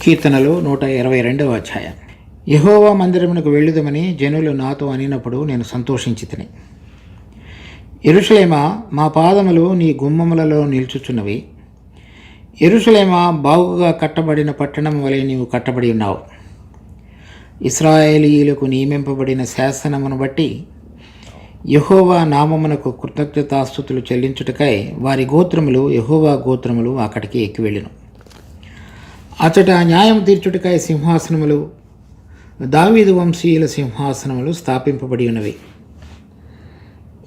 కీర్తనలు 122వ అధ్యాయం. యెహోవా మందిరమునకు వెళ్ళుదమని జనులు నాతో అనినప్పుడు నేను సంతోషించితిని. యెరూషలేమా, మా పాదములు నీ గుమ్మములలో నిల్చుచున్నవి. యెరూషలేమా, బాగుగా కట్టబడిన పట్టణం వలె నీవు కట్టబడి ఉన్నావు. ఇశ్రాయేలీయులకు నియమింపబడిన శాసనమును బట్టి యెహోవా నామమునకు కృతజ్ఞతాస్తుతులు చెల్లించుటకై వారి గోత్రములు, యెహోవా గోత్రములు అక్కడికి ఎక్కి వెళ్ళును. అచట న్యాయం తీర్చుటకై సింహాసనములు, దావీదు వంశీయుల సింహాసనములు స్థాపింపబడి ఉన్నవి.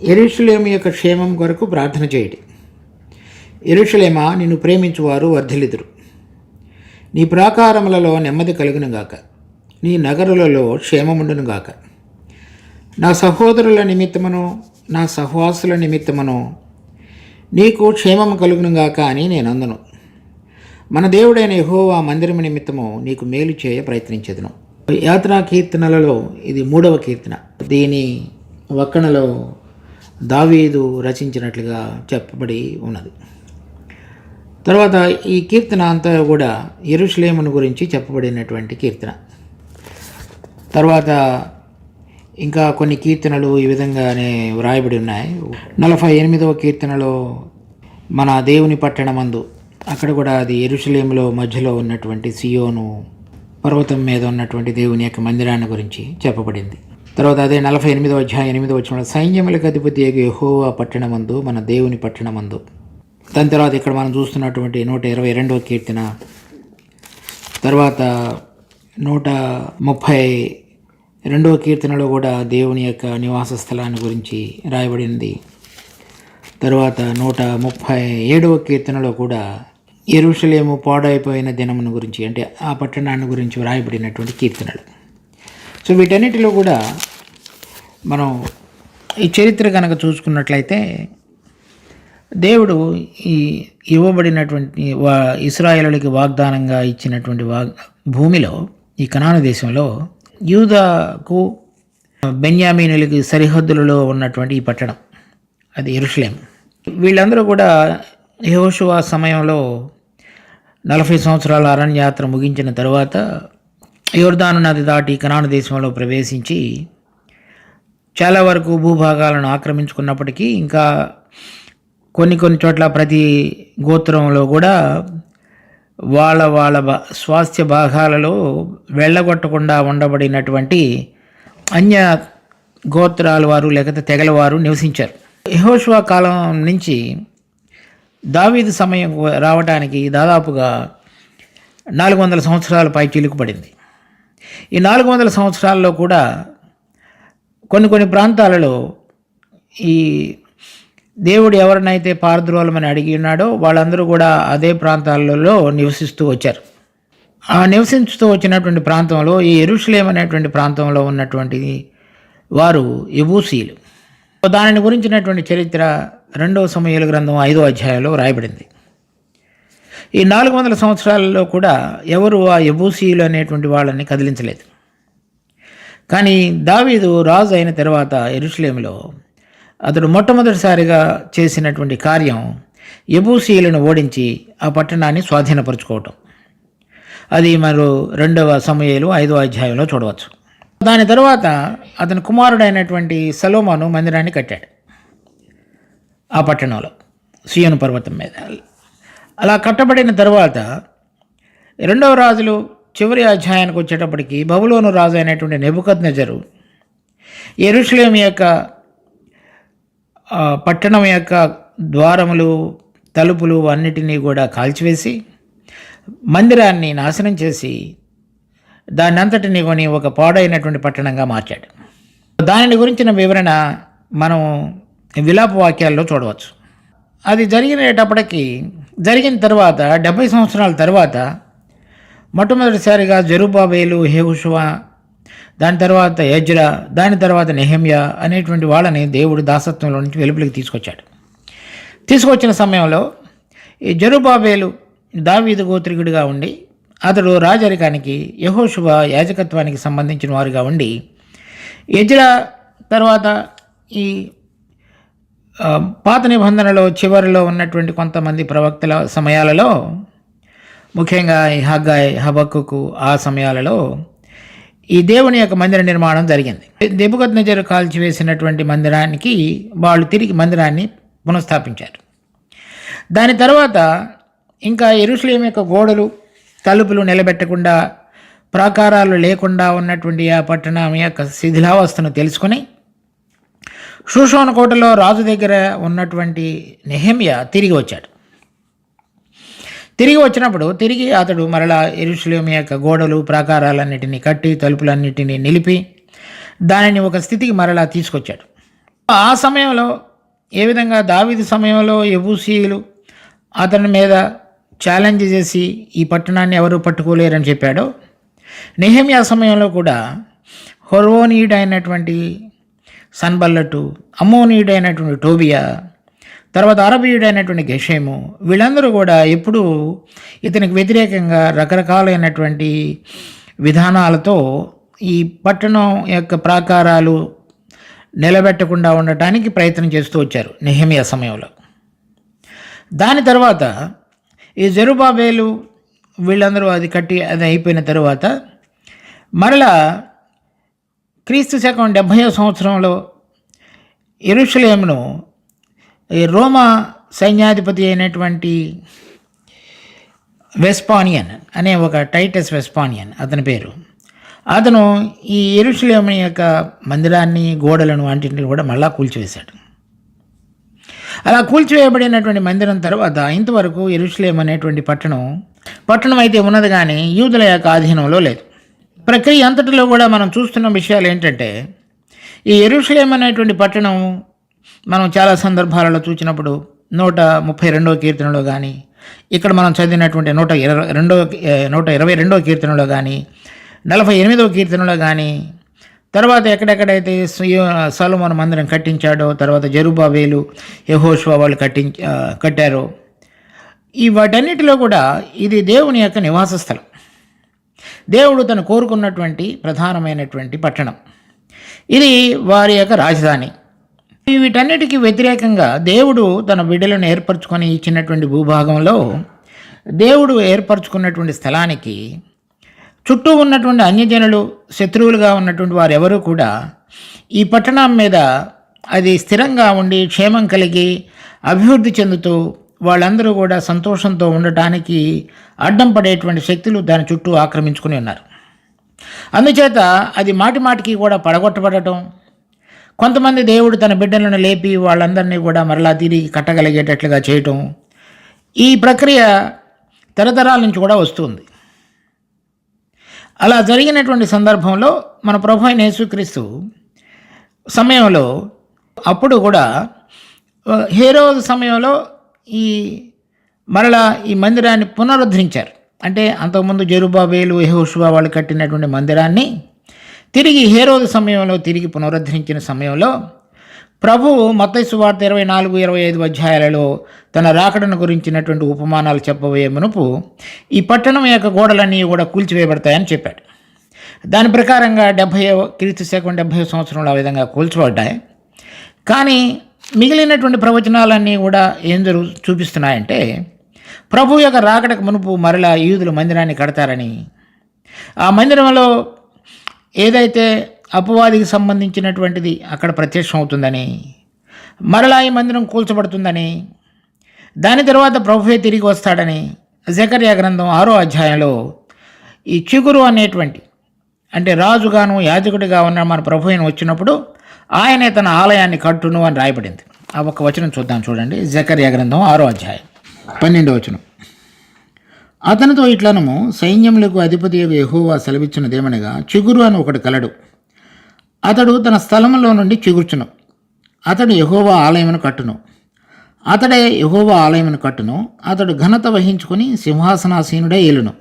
యెరూషలేము యొక్క క్షేమం కొరకు ప్రార్థన చేయుడి. యెరూషలేమా, నిన్ను ప్రేమించువారు వర్ధిల్లుదురు. నీ ప్రాకారములలో నెమ్మది కలుగునుగాక, నీ నగరులలో క్షేమముండునుగాక. నా సహోదరుల నిమిత్తమును నా సహవాసుల నిమిత్తమును నీకు క్షేమము కలుగునుగాక అని నేను అందును. మన దేవుడైన యెహోవా మందిరము నిమిత్తము నీకు మేలు చేయ ప్రయత్నించెదను. యాత్రా కీర్తనలలో ఇది 3వ కీర్తన. దీని వక్కణలో దావీదు రచించినట్లుగా చెప్పబడి ఉన్నది. తర్వాత ఈ కీర్తన అంతా కూడా యెరూషలేమును గురించి చెప్పబడినటువంటి కీర్తన. తర్వాత ఇంకా కొన్ని కీర్తనలు ఈ విధంగానే వ్రాయబడి ఉన్నాయి. 48వ కీర్తనలో మన దేవుని పట్టణమందు, అక్కడ కూడా అది యెరూషలేములో మధ్యలో ఉన్నటువంటి సియోను పర్వతం మీద ఉన్నటువంటి దేవుని యొక్క మందిరాన్ని గురించి చెప్పబడింది. తర్వాత అదే 48వ అధ్యాయం 8వ వచనంలో సైన్యములకు అధిపతి యెహోవా పట్టణమందు, మన దేవుని పట్టణమందు. దాని తర్వాత ఇక్కడ మనం చూస్తున్నటువంటి 122వ కీర్తన, తర్వాత 132వ కీర్తనలో కూడా దేవుని యొక్క నివాస స్థలాన్ని గురించి రాయబడింది. తర్వాత 137వ కీర్తనలో కూడా యెరూషలేము పాడైపోయిన దినమును గురించి, అంటే ఆ పట్టణాన్ని గురించి వ్రాయబడినటువంటి కీర్తనలు. సో వీటన్నిటిలో కూడా మనం ఈ చరిత్ర కనుక చూసుకున్నట్లయితే దేవుడు ఈ ఇవ్వబడినటువంటి ఇశ్రాయేలులకి వాగ్దానంగా ఇచ్చినటువంటి భూమిలో, ఈ కనాను దేశంలో యూదాకు బెన్యామీనులకి సరిహద్దులలో ఉన్నటువంటి ఈ పట్టణం అది యెరూషలేము. వీళ్ళందరూ కూడా యెహోషువ సమయంలో 40 సంవత్సరాల అరణ్యాత్ర ముగించిన తరువాత యోర్దాను నది దాటి కనాను దేశంలో ప్రవేశించి చాలా వరకు భూభాగాలను ఆక్రమించుకున్నప్పటికీ ఇంకా కొన్ని చోట్ల ప్రతి గోత్రంలో కూడా వాళ్ళ స్వాస్థ్య భాగాలలో వెళ్ళగొట్టకుండా ఉండబడినటువంటి అన్య గోత్రాల వారు లేకపోతే తెగల వారు నివసించారు. యెహోషువ కాలం నుంచి దావీదు సమయం రావడానికి దాదాపుగా 400 సంవత్సరాల పై చిలుకుపడింది. ఈ 400 సంవత్సరాల్లో కూడా కొన్ని ప్రాంతాలలో ఈ దేవుడు ఎవరినైతే పారద్రోలమని అడిగి ఉన్నాడో వాళ్ళందరూ కూడా అదే ప్రాంతాలలో నివసిస్తూ వచ్చారు. ఆ నివసిస్తూ వచ్చినటువంటి ప్రాంతంలో ఈ యెరూషలేము అనేటువంటి ప్రాంతంలో ఉన్నటువంటి వారు యెబూసీయులు. దానిని గురించినటువంటి చరిత్ర 2వ సమూయేలు గ్రంథం 5వ అధ్యాయంలో రాయబడింది. ఈ 400 సంవత్సరాలలో కూడా ఎవరు ఆ యెబూసీయులు అనేటువంటి వాళ్ళని కదిలించలేదు. కానీ దావీదు రాజు అయిన తర్వాత యెరూషలేములో అతడు మొట్టమొదటిసారిగా చేసినటువంటి కార్యం యెబూసీయులను ఓడించి ఆ పట్టణాన్ని స్వాధీనపరుచుకోవటం. అది మరో 2వ సమూయేలు 5వ అధ్యాయంలో చూడవచ్చు. దాని తర్వాత అతని కుమారుడైనటువంటి సొలొమోను మందిరాన్ని కట్టాడు ఆ పట్టణంలో సియోను పర్వతం మీద. అలా కట్టబడిన తర్వాత 2వ రాజులు చివరి అధ్యాయానికి వచ్చేటప్పటికి బబులోను రాజు అయినటువంటి నెబుకద్నెజరు యెరూషలేము యొక్క పట్టణం యొక్క ద్వారములు, తలుపులు అన్నిటినీ కూడా కాల్చివేసి మందిరాన్ని నాశనం చేసి దాన్ని అంతటిని కొని ఒక పాడైనటువంటి పట్టణంగా మార్చాడు. దానిని గురించిన వివరణ మనం విలాప వాక్యాల్లో చూడవచ్చు. అది జరిగిన తర్వాత 70 సంవత్సరాల తర్వాత మొట్టమొదటిసారిగా జెరుబ్బాబెలు, యెహోషువ, దాని తర్వాత ఎజ్రా, దాని తర్వాత నెహెమ్యా అనేటువంటి వాళ్ళని దేవుడు దాసత్వంలో నుంచి వెలుపలికి తీసుకొచ్చిన సమయంలో ఈ జెరుబ్బాబెలు దావీదు గోత్రికుడిగా ఉండి అతడు రాజరికానికి, యెహోషువ యాజకత్వానికి సంబంధించిన వారుగా ఉండి, ఎజ్రా తర్వాత ఈ పాత నిబంధనలో చివరిలో ఉన్నటువంటి కొంతమంది ప్రవక్తల సమయాలలో ముఖ్యంగా ఈ హగ్గాయ్, హబక్కుకు ఆ సమయాలలో ఈ దేవుని యొక్క మందిర నిర్మాణం జరిగింది. నెబుకద్నెజరు కాల్చివేసినటువంటి మందిరానికి వాళ్ళు తిరిగి మందిరాన్ని పునఃస్థాపించారు. దాని తర్వాత ఇంకా యెరూషలేము యొక్క గోడలు, తలుపులు నిలబెట్టకుండా, ప్రాకారాలు లేకుండా ఉన్నటువంటి ఆ పట్టణం యొక్క శిథిలావస్థను తెలుసుకొని షూషోను కోటలో రాజు దగ్గర ఉన్నటువంటి నెహెమ్యా తిరిగి వచ్చాడు. తిరిగి వచ్చినప్పుడు అతడు మరలా యెరూషలేము యొక్క గోడలు, ప్రాకారాలన్నిటినీ కట్టి, తలుపులన్నిటినీ నిలిపి దానిని ఒక స్థితికి మరలా తీసుకొచ్చాడు. ఆ సమయంలో ఏ విధంగా దావీదు సమయంలో యెబూసీయులు అతని మీద ఛాలెంజ్ చేసి ఈ పట్టణాన్ని ఎవరు పట్టుకోలేరని చెప్పాడో, నెహెమ్యా సమయంలో కూడా హొర్వోనీయుడు అయినటువంటి సన్బల్లటు, అమ్మోనీయుడు అయినటువంటి టోబియా, తర్వాత అరబీయుడు అయినటువంటి గెషేము, వీళ్ళందరూ కూడా ఎప్పుడూ ఇతనికి వ్యతిరేకంగా రకరకాలైనటువంటి విధానాలతో ఈ పట్టణం యొక్క ప్రాకారాలు నిలబెట్టకుండా ఉండటానికి ప్రయత్నం చేస్తూ వచ్చారు నెహెమ్యా సమయంలో. దాని తర్వాత ఈ జెరుబాబేలు వీళ్ళందరూ అది అయిపోయిన తర్వాత మరలా క్రీస్తు శకం 70వ సంవత్సరంలో యెరూషలేమును ఈ రోమా సైన్యాధిపతి అయినటువంటి వెస్పానియన్ అనే ఒక టైటస్ వెస్పానియన్ అతని పేరు, అతను ఈ యెరూషలేము యొక్క మందిరాన్ని, గోడలను వాటిని కూడా మళ్ళా కూల్చివేశాడు. అలా కూల్చివేయబడినటువంటి మందిరం తర్వాత ఇంతవరకు యెరూషలేము అనేటువంటి పట్టణం అయితే ఉన్నది, కానీ యూదుల యొక్క ఆధీనంలో లేదు. ప్రక్రియ అంతటిలో కూడా మనం చూస్తున్న విషయాలు ఏంటంటే, ఈ యెరూషలేము అనేటువంటి పట్టణం మనం చాలా సందర్భాలలో చూసినప్పుడు 132వ కీర్తనలో కానీ, ఇక్కడ మనం చదివినటువంటి 122వ కీర్తనలో కానీ, 48వ కీర్తనలో కానీ, తర్వాత ఎక్కడెక్కడైతే సొలొమోను మందిరం కట్టించాడో, తర్వాత జెరుబాబేలు, యెహోషువ వాళ్ళు కట్టారో, ఈ వాటన్నిటిలో కూడా ఇది దేవుని యొక్క నివాస స్థలం, దేవుడు తను కోరుకున్నటువంటి ప్రధానమైనటువంటి పట్టణం, ఇది వారి యొక్క రాజధాని. వీటన్నిటికీ వ్యతిరేకంగా దేవుడు తన బిడ్డలను ఏర్పరచుకొని ఇచ్చినటువంటి భూభాగంలో, దేవుడు ఏర్పరచుకున్నటువంటి స్థలానికి చుట్టూ ఉన్నటువంటి అన్యజనులు, శత్రువులుగా ఉన్నటువంటి వారు ఎవరూ కూడా ఈ పట్టణం మీద అది స్థిరంగా ఉండి క్షేమం కలిగి అభివృద్ధి చెందుతూ వాళ్ళందరూ కూడా సంతోషంతో ఉండటానికి అడ్డం పడేటువంటి శక్తులు దాని చుట్టూ ఆక్రమించుకుని ఉన్నారు. అందుచేత అది మాటికి కూడా పడగొట్టబడటం, కొంతమంది దేవుడు తన బిడ్డలను లేపి వాళ్ళందరినీ కూడా మరలా తిరిగి కట్టగలిగేటట్లుగా చేయటం, ఈ ప్రక్రియ తరతరాల నుంచి కూడా వస్తుంది. అలా జరిగినటువంటి సందర్భంలో మన ప్రభు అయిన యేసుక్రీస్తు సమయంలో, అప్పుడు కూడా హేరోదు సమయంలో మరలా ఈ మందిరాన్ని పునరుద్ధరించారు. అంటే అంతకుముందు జెరుబాబేలు, యెహోషువ వాళ్ళు కట్టినటువంటి మందిరాన్ని తిరిగి హేరోదు సమయంలో తిరిగి పునరుద్ధరించిన సమయంలో ప్రభువు మత్తయి సువార్త 24-25 అధ్యాయాలలో తన రాకడను గురించినటువంటి ఉపమానాలు చెప్పబోయే మునుపు ఈ పట్టణం యొక్క గోడలన్నీ కూడా కూల్చివేయబడతాయని చెప్పాడు. దాని ప్రకారంగా క్రీస్తు శకం 70వ సంవత్సరంలో ఆ విధంగా కూల్చబడ్డాయి. కానీ మిగిలినటువంటి ప్రవచనాలన్నీ కూడా ఏం చూపిస్తున్నాయంటే, ప్రభు యొక్క రాకడకు మునుపు మరలా యూదులు మందిరాన్ని కడతారని, ఆ మందిరంలో ఏదైతే అపవాదికి సంబంధించినటువంటిది అక్కడ ప్రత్యక్షం అవుతుందని, మరలా ఈ మందిరం కూల్చబడుతుందని, దాని తర్వాత ప్రభువే తిరిగి వస్తాడని జకర్యా గ్రంథం 6వ అధ్యాయంలో ఈ చిగురు అనేటువంటి, అంటే రాజుగాను యాజకుడిగా ఉన్న మన ప్రభువుని వచ్చినప్పుడు ఆయనే తన ఆలయాన్ని కట్టును అని రాయబడింది. ఆ ఒక్క వచనం చూద్దాం, చూడండి. జకర్యా గ్రంథం 6వ అధ్యాయం 12వ వచనం. అతనితో ఇట్లనము, సైన్యములకు అధిపతి యెహోవా సెలవిచ్చినదేమనగా, చిగురు అని ఒకడు కలడు, అతడు తన స్థలంలో నుండి చిగుర్చును, అతడు యెహోవా ఆలయమును కట్టును, అతడు ఘనత వహించుకొని సింహాసనాసీనుడై ఏలును,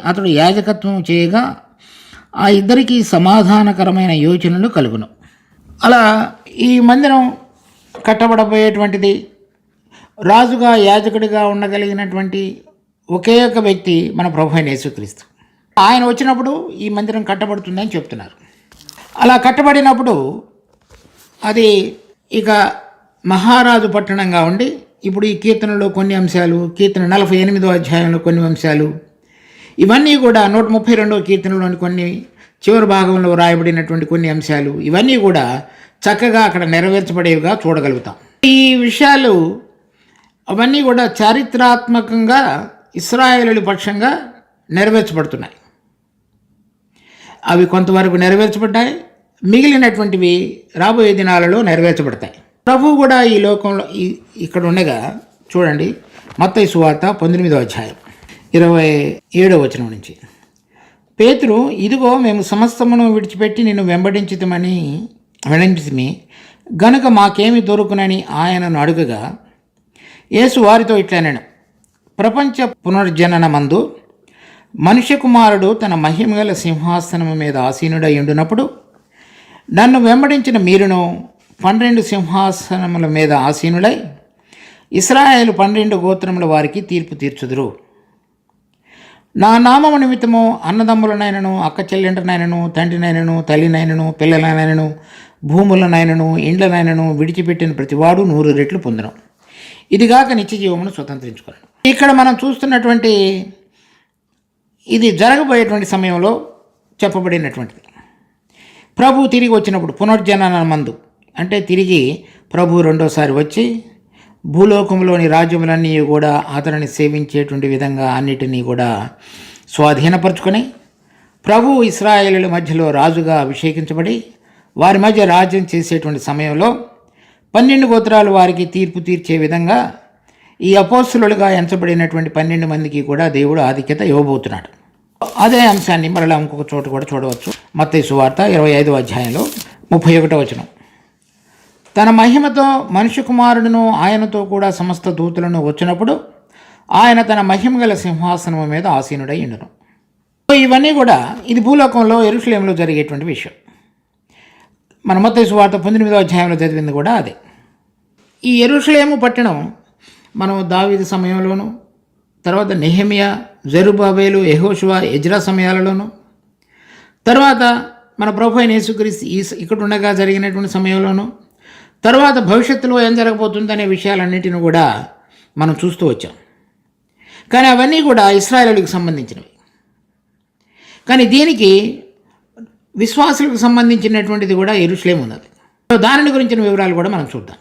అతడు యాజకత్వం చేయగా ఆ ఇద్దరికీ సమాధానకరమైన యోచనలు కలుగును. అలా ఈ మందిరం కట్టబడబోయేటువంటిది రాజుగా, యాజకుడిగా ఉండగలిగినటువంటి ఒకే ఒక వ్యక్తి మన ప్రభు అయిన యేసుక్రీస్తు. ఆయన వచ్చినప్పుడు ఈ మందిరం కట్టబడుతుందని చెప్తున్నారు. అలా కట్టబడినప్పుడు అది ఇక మహారాజు పట్టణంగా ఉండి ఇప్పుడు ఈ కీర్తనలో కొన్ని అంశాలు, కీర్తన 48వ అధ్యాయంలో కొన్ని అంశాలు, ఇవన్నీ కూడా 132వ కీర్తనలోని కొన్ని చివరి భాగంలో రాయబడినటువంటి కొన్ని అంశాలు, ఇవన్నీ కూడా చక్కగా అక్కడ నెరవేర్చబడేవిగా చూడగలుగుతాం. ఈ విషయాలు అవన్నీ కూడా చారిత్రాత్మకంగా ఇశ్రాయేలు పక్షంగా నెరవేర్చబడుతున్నాయి. అవి కొంతవరకు నెరవేర్చబడ్డాయి, మిగిలినటువంటివి రాబోయే దినాలలో నెరవేర్చబడతాయి. ప్రభువు కూడా ఈ లోకంలో ఇక్కడ ఉండగా చూడండి, మత్తయి సువార్త 19వ అధ్యాయం 27వ వచనం నుంచి, పేతురు, ఇదిగో మేము సమస్తమును విడిచిపెట్టి నిన్ను వెంబడించితిమి గనుక మాకేమి దొరుకునని ఆయనను అడుగగా, యేసు వారితో ఇట్లనెను, ప్రపంచ పునర్జననమందు మనుష్య కుమారుడు తన మహిమగల సింహాసనము మీద ఆసీనుడై ఉండునప్పుడు నన్ను వెంబడించిన మీరును 12 సింహాసనముల మీద ఆసీనులై ఇశ్రాయేలు 12 గోత్రముల వారికి తీర్పు తీర్చుదురు. నా నామము నిమిత్తము అన్నదమ్ములనైనను, అక్క చెల్లెంటనైనను, తండ్రినైనను, తల్లినైనను, పిల్లలనైనను, భూములనైనను, ఇండ్లనైనను విడిచిపెట్టిన ప్రతివాడు 100 రెట్లు పొందును. ఇదిగాక నిత్య జీవమును స్వతంత్రించుకోను. ఇక్కడ మనం చూస్తున్నటువంటి ఇది జరగబోయేటువంటి సమయంలో చెప్పబడినటువంటిది. ప్రభు తిరిగి వచ్చినప్పుడు, పునర్జననమందు అంటే తిరిగి ప్రభు రెండోసారి వచ్చి భూలోకంలోని రాజ్యములన్నీ కూడా అతనిని సేవించేటువంటి విధంగా అన్నిటినీ కూడా స్వాధీనపరుచుకొని ప్రభు ఇశ్రాయేలుల మధ్యలో రాజుగా అభిషేకించబడి వారి మధ్య రాజ్యం చేసేటువంటి సమయంలో 12 గోత్రాలు వారికి తీర్పు తీర్చే విధంగా ఈ అపోస్తలులుగా ఎంచబడినటువంటి 12 మందికి కూడా దేవుడు ఆధిక్యత ఇవ్వబోతున్నాడు. అదే అంశాన్ని మరలా ఇంకొక చోట కూడా చూడవచ్చు. మత్తయి సువార్త 25వ అధ్యాయంలో 31వ వచనం, తన మహిమతో మనుష్య కుమారుడును ఆయనతో కూడా సమస్త దూతలను వచ్చినప్పుడు ఆయన తన మహిమ గల సింహాసనం మీద ఆసీనుడై ఉండును. ఇవన్నీ కూడా ఇది భూలోకంలో యెరూషలేములో జరిగేటువంటి విషయం. మన మత్తయి సువార్త 19వ అధ్యాయంలో చదివింది కూడా అదే. ఈ యెరూషలేము పట్టణం మనం దావీదు సమయంలోనూ, తర్వాత నెహెమియా, జెరుబ్బాబెలు, యెహోషువ, ఎజ్రా సమయాలలోనూ, తర్వాత మన ప్రభు అయిన యేసుక్రీస్తు ఇక్కడ ఉండగా జరిగినటువంటి సమయంలోనూ, తర్వాత భవిష్యత్తులో ఏం జరగబోతుందనే విషయాలన్నింటినీ కూడా మనం చూస్తూ వచ్చాం. కానీ అవన్నీ కూడా ఇశ్రాయేలులకు సంబంధించినవి. కానీ దీనికి విశ్వాసులకు సంబంధించినటువంటిది కూడా యెరూషలేము ఉన్నది. దానిని గురించిన వివరాలు కూడా మనం చూద్దాం.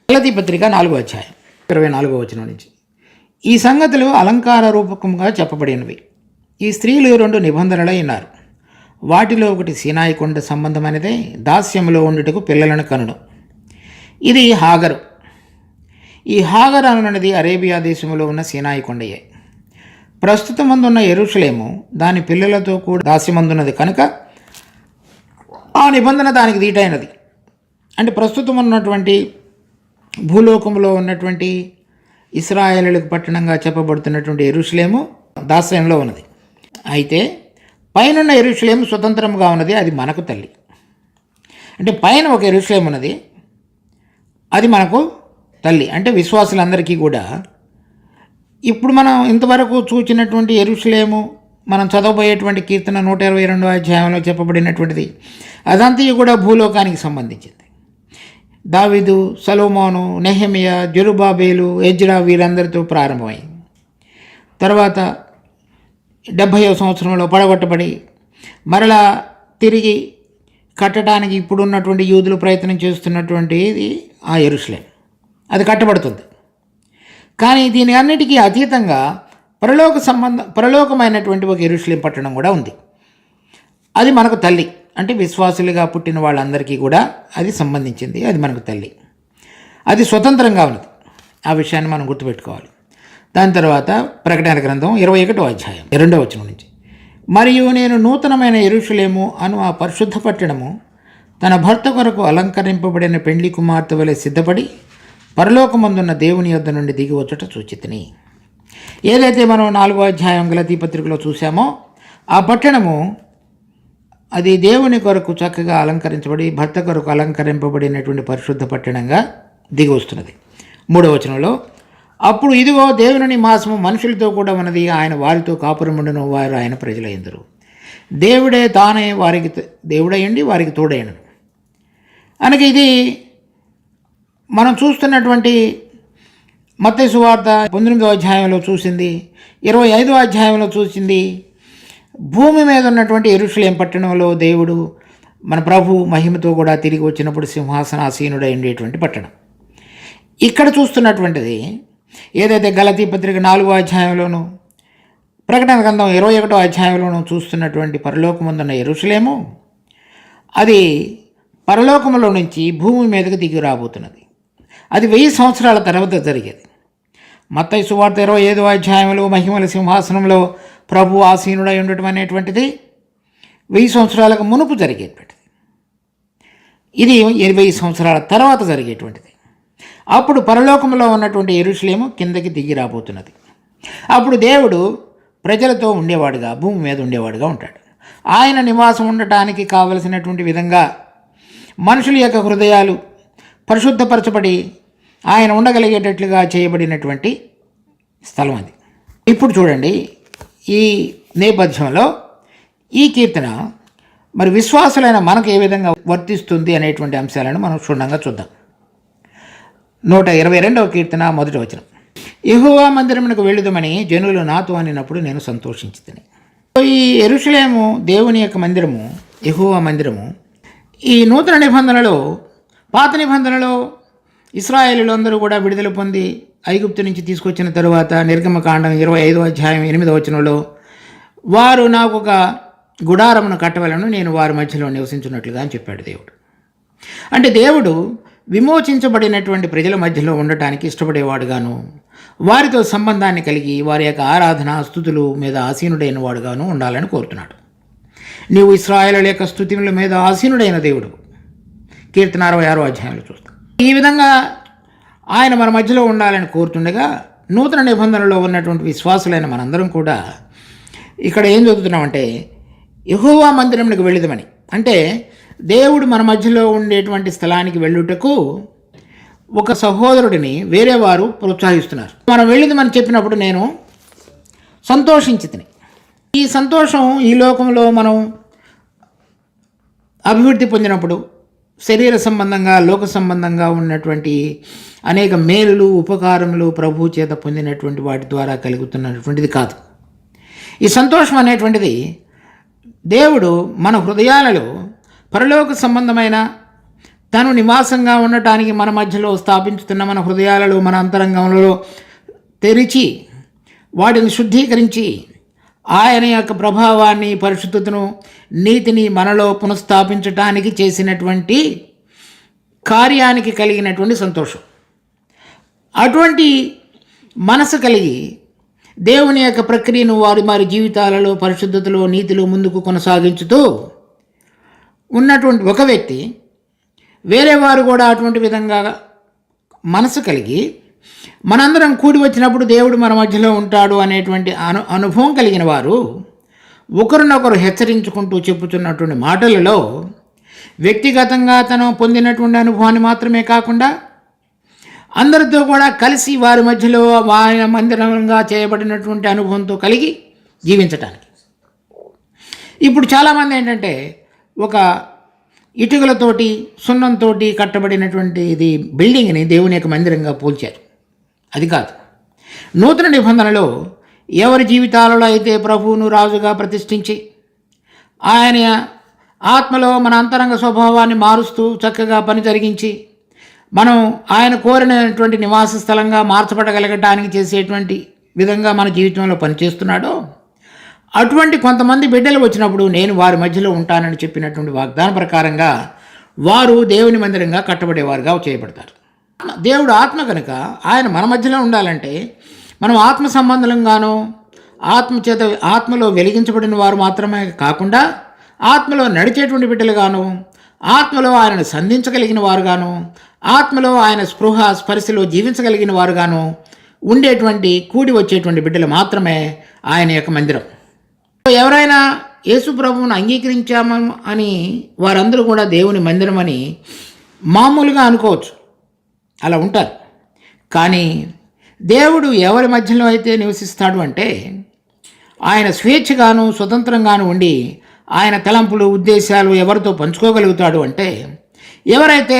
గలతీ పత్రిక 4వ అధ్యాయం 24వ వచనం నుంచి, ఈ సంగతులు అలంకార రూపకంగా చెప్పబడినవి. ఈ స్త్రీలు 2 నిబంధనలై ఉన్నారు. వాటిలో ఒకటి సీనాయి కొండ సంబంధమైనదే, దాస్యములో ఉండుటకు పిల్లలను కనును. ఇది హాగరు. ఈ హాగర్ అనున్నది అరేబియా దేశంలో ఉన్న సీనాయి కొండయే. ప్రస్తుతమందున్న యెరూషలేము దాని పిల్లలతో కూడా దాస్యమందున్నది కనుక ఆ నిబంధన దానికి దీటైనది. అంటే ప్రస్తుతం ఉన్నటువంటి భూలోకంలో ఉన్నటువంటి ఇశ్రాయేలులకు పట్టణంగా చెప్పబడుతున్నటువంటి యెరూషలేము దాస్యంలో ఉన్నది. అయితే పైనున్న యెరూషలేము స్వతంత్రంగా ఉన్నది, అది మనకు తల్లి. అంటే పైన ఒక యెరూషలేము ఉన్నది, అది మనకు తల్లి. అంటే విశ్వాసులందరికీ కూడా ఇప్పుడు మనం ఇంతవరకు చూచినటువంటి యెరూషలేము, మనం చదవబోయేటువంటి కీర్తన 122వ అధ్యాయంలో చెప్పబడినటువంటిది, అదంతా కూడా భూలోకానికి సంబంధించింది. దావీదు, సొలొమోను, నెహెమియా, జెరుబ్బాబెలు, ఎజ్రా వీరందరితో ప్రారంభమైంది. తర్వాత 70వ సంవత్సరంలో పడగొట్టబడి మరలా తిరిగి కట్టడానికి ఇప్పుడున్నటువంటి యూదులు ప్రయత్నం చేస్తున్నటువంటిది ఆ యెరూషలేం. అది కట్టబడుతుంది. కానీ దీని అన్నిటికీ అతీతంగా పరలోకమైనటువంటి ఒక యెరూషలేం పట్టణం కూడా ఉంది. అది మనకు తల్లి. అంటే విశ్వాసులుగా పుట్టిన వాళ్ళందరికీ కూడా అది సంబంధించింది, అది మనకు తల్లి. అది స్వతంత్రంగా ఉన్నది. ఆ విషయాన్ని మనం గుర్తుపెట్టుకోవాలి. దాని తర్వాత ప్రకటన గ్రంథం 21వ అధ్యాయం 2వ వచనం నుంచి, మరియు నేను నూతనమైన యెరూషలేము అను ఆ పరిశుద్ధ పట్టణము తన భర్త కొరకు అలంకరింపబడిన పెండ్లి కుమార్తె వలె సిద్ధపడి పరలోకమందున్న దేవుని యొద్ద నుండి దిగి వచ్చుట చూచితిని. ఏదైతే మనం 4వ అధ్యాయం గలతీ పత్రికలో చూసామో ఆ పట్టణము అది దేవుని కొరకు చక్కగా అలంకరించబడి భర్త కొరకు అలంకరింపబడినటువంటి పరిశుద్ధ పట్టణంగా దిగి వస్తున్నది. 3వ వచనంలో, అప్పుడు ఇదిగో దేవుని నివాసము మనుషులతో కూడా ఉన్నది, ఆయన వారితో కాపురముండును, వారు ఆయన ప్రజలయ్యుందురు. దేవుడే తానే వారికి దేవుడయ్యండి, వారికి తోడయ్యను. అనగా ఇది మనం చూస్తున్నటువంటి మత్తయి సువార్త 19వ అధ్యాయంలో చూసింది, 25వ అధ్యాయంలో చూసింది. భూమి మీద ఉన్నటువంటి యెరూషలేం పట్టణంలో దేవుడు మన ప్రభు మహిమతో కూడా తిరిగి వచ్చినప్పుడు సింహాసనాసీనుడై ఉండేటువంటి పట్టణం. ఇక్కడ చూస్తున్నటువంటిది ఏదైతే గలతీ పత్రిక 4వ అధ్యాయంలోనూ ప్రకటన గ్రంథం 21వ అధ్యాయంలోనూ చూస్తున్నటువంటి పరలోకముందున్న యెరూషలేము, అది పరలోకములో నుంచి భూమి మీదకి దిగి రాబోతున్నది. అది 1000 సంవత్సరాల తర్వాత జరిగేది. మత్తయి సువార్త 25వ అధ్యాయంలో మహిమల సింహాసనంలో ప్రభు ఆసీనుడై ఉండటం అనేటువంటిది 1000 సంవత్సరాలకు మునుపు జరిగేటువంటిది. ఇది 20 సంవత్సరాల తర్వాత జరిగేటువంటిది. అప్పుడు పరలోకంలో ఉన్నటువంటి యెరూషలేము కిందకి దిగి రాబోతున్నది. అప్పుడు దేవుడు ప్రజలతో ఉండేవాడుగా, భూమి మీద ఉండేవాడుగా ఉంటాడు. ఆయన నివాసం ఉండటానికి కావలసినటువంటి విధంగా మనుషుల యొక్క హృదయాలు పరిశుద్ధపరచబడి ఆయన ఉండగలిగేటట్లుగా చేయబడినటువంటి స్థలం అది. ఇప్పుడు చూడండి, ఈ నేపథ్యంలో ఈ కీర్తన మరి విశ్వాసులైన మనకు ఏ విధంగా వర్తిస్తుంది అనేటువంటి అంశాలను మనం క్షుణ్ణంగా చూద్దాం. 122వ కీర్తన 1వ వచనం. యెహోవా మందిరమునకు వెళ్ళుదమని జనులు నాతో అనినప్పుడు నేను సంతోషించితిని. ఈ యెరూషలేము దేవుని యొక్క మందిరము, యెహోవా మందిరము. ఈ నూతన నిబంధనలో, పాత నిబంధనలో ఇశ్రాయేలీయులు అందరూ కూడా విడుదల పొంది ఐగుప్తు నుంచి తీసుకొచ్చిన తరువాత నిర్గమకాండం 25వ అధ్యాయం 8వ వచనంలో వారు నాకు ఒక గుడారమును కట్టవలను, నేను వారి మధ్యలో నివసించున్నట్లుగా అని చెప్పాడు దేవుడు. అంటే దేవుడు విమోచించబడినటువంటి ప్రజల మధ్యలో ఉండటానికి ఇష్టపడేవాడుగాను, వారితో సంబంధాన్ని కలిగి వారి యొక్క ఆరాధన స్తుతులు మీద ఆసీనుడైన వాడుగాను ఉండాలని కోరుతున్నాడు. నీవు ఇశ్రాయేలుల యొక్క స్తుతుల మీద ఆసీనుడైన దేవుడు, కీర్తన 66వ అధ్యాయంలో చూస్తాం. ఈ విధంగా ఆయన మన మధ్యలో ఉండాలని కోరుతుండగా నూతన నిబంధనలో ఉన్నటువంటి విశ్వాసులైన మనందరం కూడా ఇక్కడ ఏం చదువుతున్నామంటే యెహోవా మందిరమునకు వెళ్ళుదమని. అంటే దేవుడు మన మధ్యలో ఉండేటువంటి స్థలానికి వెళ్ళుటకు ఒక సహోదరుడిని వేరే వారు ప్రోత్సహిస్తున్నారు. మనం వెళ్ళిందని చెప్పినప్పుడు నేను సంతోషించితిని. ఈ సంతోషం ఈ లోకంలో మనం అభివృద్ధి పొందినప్పుడు శరీర సంబంధంగా, లోక సంబంధంగా ఉన్నటువంటి అనేక మేలులు, ఉపకారములు ప్రభు చేత పొందినటువంటి వాటి ద్వారా కలుగుతున్నటువంటిది కాదు. ఈ సంతోషం అనేటువంటిది దేవుడు మన హృదయాలలో పరలోక సంబంధమైన తను నివాసంగా ఉండటానికి మన మధ్యలో స్థాపించుతున్న మన హృదయాలలో, మన అంతరంగంలో తెరిచి వాటిని శుద్ధీకరించి ఆయన యొక్క ప్రభావాన్ని, పరిశుద్ధతను, నీతిని మనలో పునఃస్థాపించటానికి చేసినటువంటి కార్యానికి కలిగినటువంటి సంతోషం. అటువంటి మనసు కలిగి దేవుని యొక్క ప్రక్రియను వారి జీవితాలలో పరిశుద్ధతలో, నీతిలో ముందుకు కొనసాగించుతూ ఉన్నటువంటి ఒక వ్యక్తి వేరే వారు కూడా అటువంటి విధంగా మనసు కలిగి మనందరం కూడి వచ్చినప్పుడు దేవుడు మన మధ్యలో ఉంటాడు అనేటువంటి అనుభవం కలిగిన వారు ఒకరినొకరు హెచ్చరించుకుంటూ చెప్పుతున్నటువంటి మాటలలో వ్యక్తిగతంగా తను పొందినటువంటి అనుభవాన్ని మాత్రమే కాకుండా అందరితో కూడా కలిసి వారి మధ్యలో ఆయన మందిరంగా చేయబడినటువంటి అనుభవంతో కలిగి జీవించటానికి. ఇప్పుడు చాలామంది ఏంటంటే ఒక ఇటుకలతోటి, సున్నంతో కట్టబడినటువంటి ఇది బిల్డింగ్ని దేవుని యొక్క మందిరంగా పోల్చారు. అది కాదు. నూతన నిబంధనలో ఎవరి జీవితాలలో అయితే ప్రభువును రాజుగా ప్రతిష్ఠించి ఆయన ఆత్మలో మన అంతరంగ స్వభావాన్ని మారుస్తూ చక్కగా పని జరిగించి మనం ఆయన కోరినటువంటి నివాస స్థలంగా మార్చబడగలగటానికి చేసేటువంటి విధంగా మన జీవితంలో పనిచేస్తున్నాడో అటువంటి కొంతమంది బిడ్డలు వచ్చినప్పుడు నేను వారి మధ్యలో ఉంటానని చెప్పినటువంటి వాగ్దాన ప్రకారంగా వారు దేవుని మందిరంగా కట్టబడేవారుగా చేయబడతారు. దేవుడు ఆత్మ కనుక ఆయన మన మధ్యలో ఉండాలంటే మనం ఆత్మ సంబంధంగాను, ఆత్మచేత ఆత్మలో వెలిగించబడిన వారు మాత్రమే కాకుండా ఆత్మలో నడిచేటువంటి బిడ్డలుగాను, ఆత్మలో ఆయనను సంధించగలిగిన వారుగాను, ఆత్మలో ఆయన స్పృహ స్పర్శలో జీవించగలిగిన వారుగాను ఉండేటువంటి కూడి వచ్చేటువంటి బిడ్డలు మాత్రమే ఆయన యొక్క మందిరం. ఎవరైనా యేసు ప్రభువును అంగీకరించాము అని వారందరూ కూడా దేవుని మందిరం అని మామూలుగా అనుకోవచ్చు, అలా ఉంటారు. కానీ దేవుడు ఎవరి మధ్యలో అయితే నివసిస్తాడు అంటే ఆయన స్వేచ్ఛగాను స్వతంత్రంగాను ఉండి ఆయన తలంపులు, ఉద్దేశాలు ఎవరితో పంచుకోగలుగుతాడు అంటే ఎవరైతే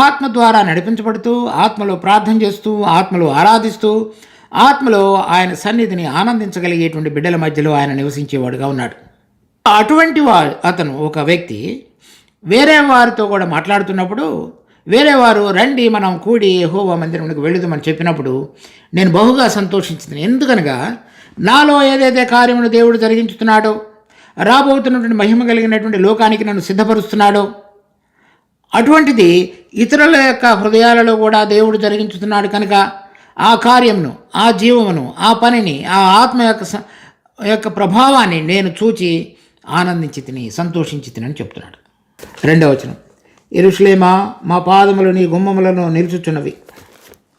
ఆత్మ ద్వారా నడిపించబడుతూ, ఆత్మలో ప్రార్థన చేస్తూ, ఆత్మలో ఆరాధిస్తూ, ఆత్మలో ఆయన సన్నిధిని ఆనందించగలిగేటువంటి బిడ్డల మధ్యలో ఆయన నివసించేవాడుగా ఉన్నాడు. అటువంటి అతను ఒక వ్యక్తి వేరే వారితో కూడా మాట్లాడుతున్నప్పుడు, వేరే వారు రండి మనం కూడి యెహోవా మందిరానికి వెళుదామని చెప్పినప్పుడు నేను బహుగా సంతోషించింది. ఎందుకనగా నాలో ఏదైతే కార్యమును దేవుడు జరిగించుతున్నాడో, రాబోతున్నటువంటి మహిమ కలిగినటువంటి లోకానికి నన్ను సిద్ధపరుస్తున్నాడో, అటువంటిది ఇతరుల యొక్క హృదయాలలో కూడా దేవుడు జరిగించుతున్నాడు కనుక ఆ కార్యమును, ఆ జీవమును, ఆ పనిని, ఆ ఆత్మ యొక్క ప్రభావాన్ని నేను చూచి ఆనందించి తిని సంతోషించి తినని చెప్తున్నాడు. 2వ వచనం, యెరూషలేమా మా పాదములు నీ గుమ్మములను నిలుచుచున్నవి.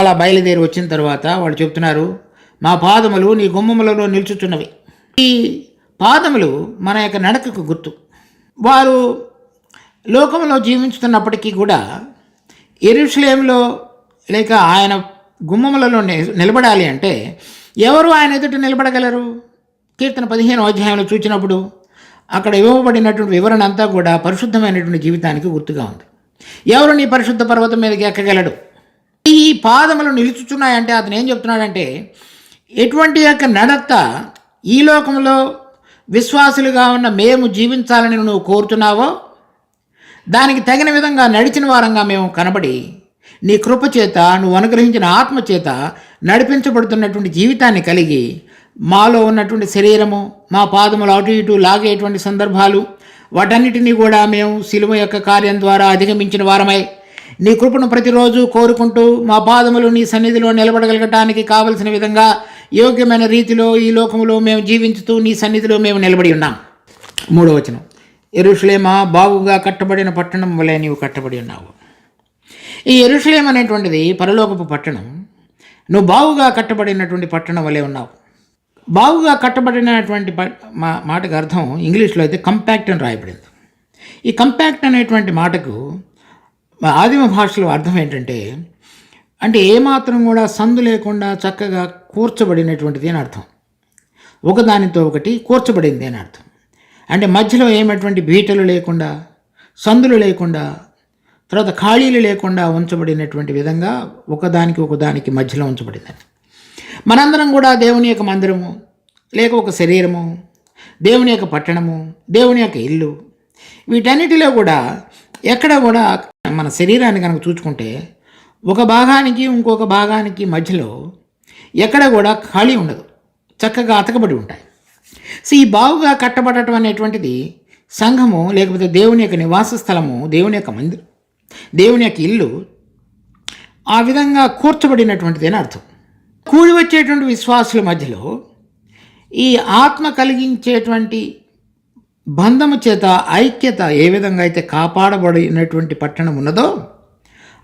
అలా బయలుదేరి వచ్చిన తర్వాత వాళ్ళు చెప్తున్నారు, మా పాదములు నీ గుమ్మములలో నిలుచుచున్నవి. ఈ పాదములు మన యొక్క నడకకు గుర్తు. వారు లోకంలో జీవించుతున్నప్పటికీ కూడా యెరూషలేములో లేక ఆయన గుమ్మములలో నిలబడాలి అంటే ఎవరు ఆయన ఎదుట నిలబడగలరు? కీర్తన 15వ అధ్యాయంలో చూసినప్పుడు అక్కడ ఇవ్వబడినటువంటి వివరణ అంతా కూడా పరిశుద్ధమైనటువంటి జీవితానికి గుర్తుగా ఉంది. ఎవరు నీ పరిశుద్ధ పర్వతం మీదకి ఎక్కగలడు? ఈ పాదములు నిలుచుచున్నాయంటే అతను ఏం చెప్తున్నాడంటే, ఎటువంటి యొక్క నడత ఈ లోకంలో విశ్వాసులుగా ఉన్న మేము జీవించాలని నువ్వు కోరుతున్నావో దానికి తగిన విధంగా నడిచిన వారంగా మేము కనబడి నీ కృప చేత, నువ్వు అనుగ్రహించిన ఆత్మ చేత నడిపించబడుతున్నటువంటి జీవితాన్ని కలిగి మాలో ఉన్నటువంటి శరీరము, మా పాదములు అటు ఇటు లాగేటువంటి సందర్భాలు, వాటన్నిటినీ కూడా మేము శిలువ యొక్క కార్యం ద్వారా అధిగమించిన వారమై నీ కృపను ప్రతిరోజు కోరుకుంటూ మా పాదములు నీ సన్నిధిలో నిలబడగలగటానికి కావలసిన విధంగా యోగ్యమైన రీతిలో ఈ లోకంలో మేము జీవించుతూ నీ సన్నిధిలో మేము నిలబడి ఉన్నాం. 3వ వచనం, యెరూషలేమా బాగుగా కట్టబడిన పట్టణం వలె నీవు కట్టబడి ఉన్నావు. ఈ యెరూషలేం అనేటువంటిది పరలోకపు పట్టణం. నువ్వు బాగుగా కట్టబడినటువంటి పట్టణం వలె ఉన్నావు. బాగుగా కట్టబడినటువంటి మాటకు అర్థం ఇంగ్లీష్లో అయితే కంపాక్ట్ అని రాయబడింది. ఈ కంపాక్ట్ అనేటువంటి మాటకు ఆదిమ భాషలో అర్థం ఏంటంటే, అంటే ఏమాత్రం కూడా సందు లేకుండా చక్కగా కూర్చబడినటువంటిది అని అర్థం. ఒకదానితో ఒకటి కూర్చబడింది అని అర్థం. అంటే మధ్యలో ఏమటువంటి బీటలు లేకుండా, సందులు లేకుండా, తర్వాత ఖాళీలు లేకుండా ఉంచబడినటువంటి విధంగా ఒకదానికి మధ్యలో ఉంచబడిందని. మనందరం కూడా దేవుని యొక్క మందిరము, లేక ఒక శరీరము, దేవుని యొక్క పట్టణము, దేవుని యొక్క ఇల్లు, వీటన్నిటిలో కూడా ఎక్కడ కూడా మన శరీరాన్ని కనుక చూసుకుంటే ఒక భాగానికి ఇంకొక భాగానికి మధ్యలో ఎక్కడ కూడా ఖాళీ ఉండదు, చక్కగా అతకబడి ఉంటాయి. సో ఈ బాగుగా కట్టబడటం అనేటువంటిది సంఘము, లేకపోతే దేవుని యొక్క నివాస స్థలము, దేవుని యొక్క మందిరం, దేవుని యొక్క ఇల్లు ఆ విధంగా కూర్చబడినటువంటిది అని అర్థం. కూడి వచ్చేటువంటి విశ్వాసుల మధ్యలో ఈ ఆత్మ కలిగించేటువంటి బంధము చేత ఐక్యత ఏ విధంగా అయితే కాపాడబడినటువంటి పట్టణం ఉన్నదో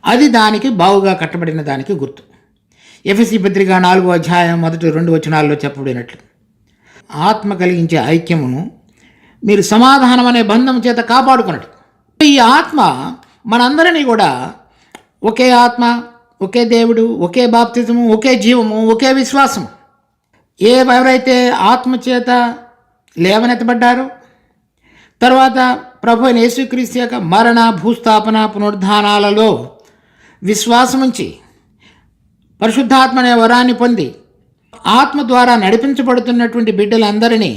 అది దానికి బాగుగా కట్టబడిన దానికి గుర్తు. ఎఫెసీ పత్రిక 4వ అధ్యాయం 1-2 వచనాల్లో చెప్పబడినట్లు ఆత్మ కలిగించే ఐక్యమును మీరు సమాధానం అనే బంధం చేత కాపాడుకున్నట్టు. ఈ ఆత్మ మనందరినీ కూడా ఒకే ఆత్మ, ఒకే దేవుడు, ఒకే బాప్తిజము, ఒకే జీవము, ఒకే విశ్వాసము. ఎవరైతే ఆత్మ చేత లేవనెత్తబడ్డారో, తర్వాత ప్రభు అయిన యేసుక్రీస్తు యొక్క మరణ, భూస్థాపన, పునరుద్ధానాలలో విశ్వాసముంచి పరిశుద్ధాత్మ అనే వరాన్ని పొంది ఆత్మ ద్వారా నడిపించబడుతున్నటువంటి బిడ్డలందరినీ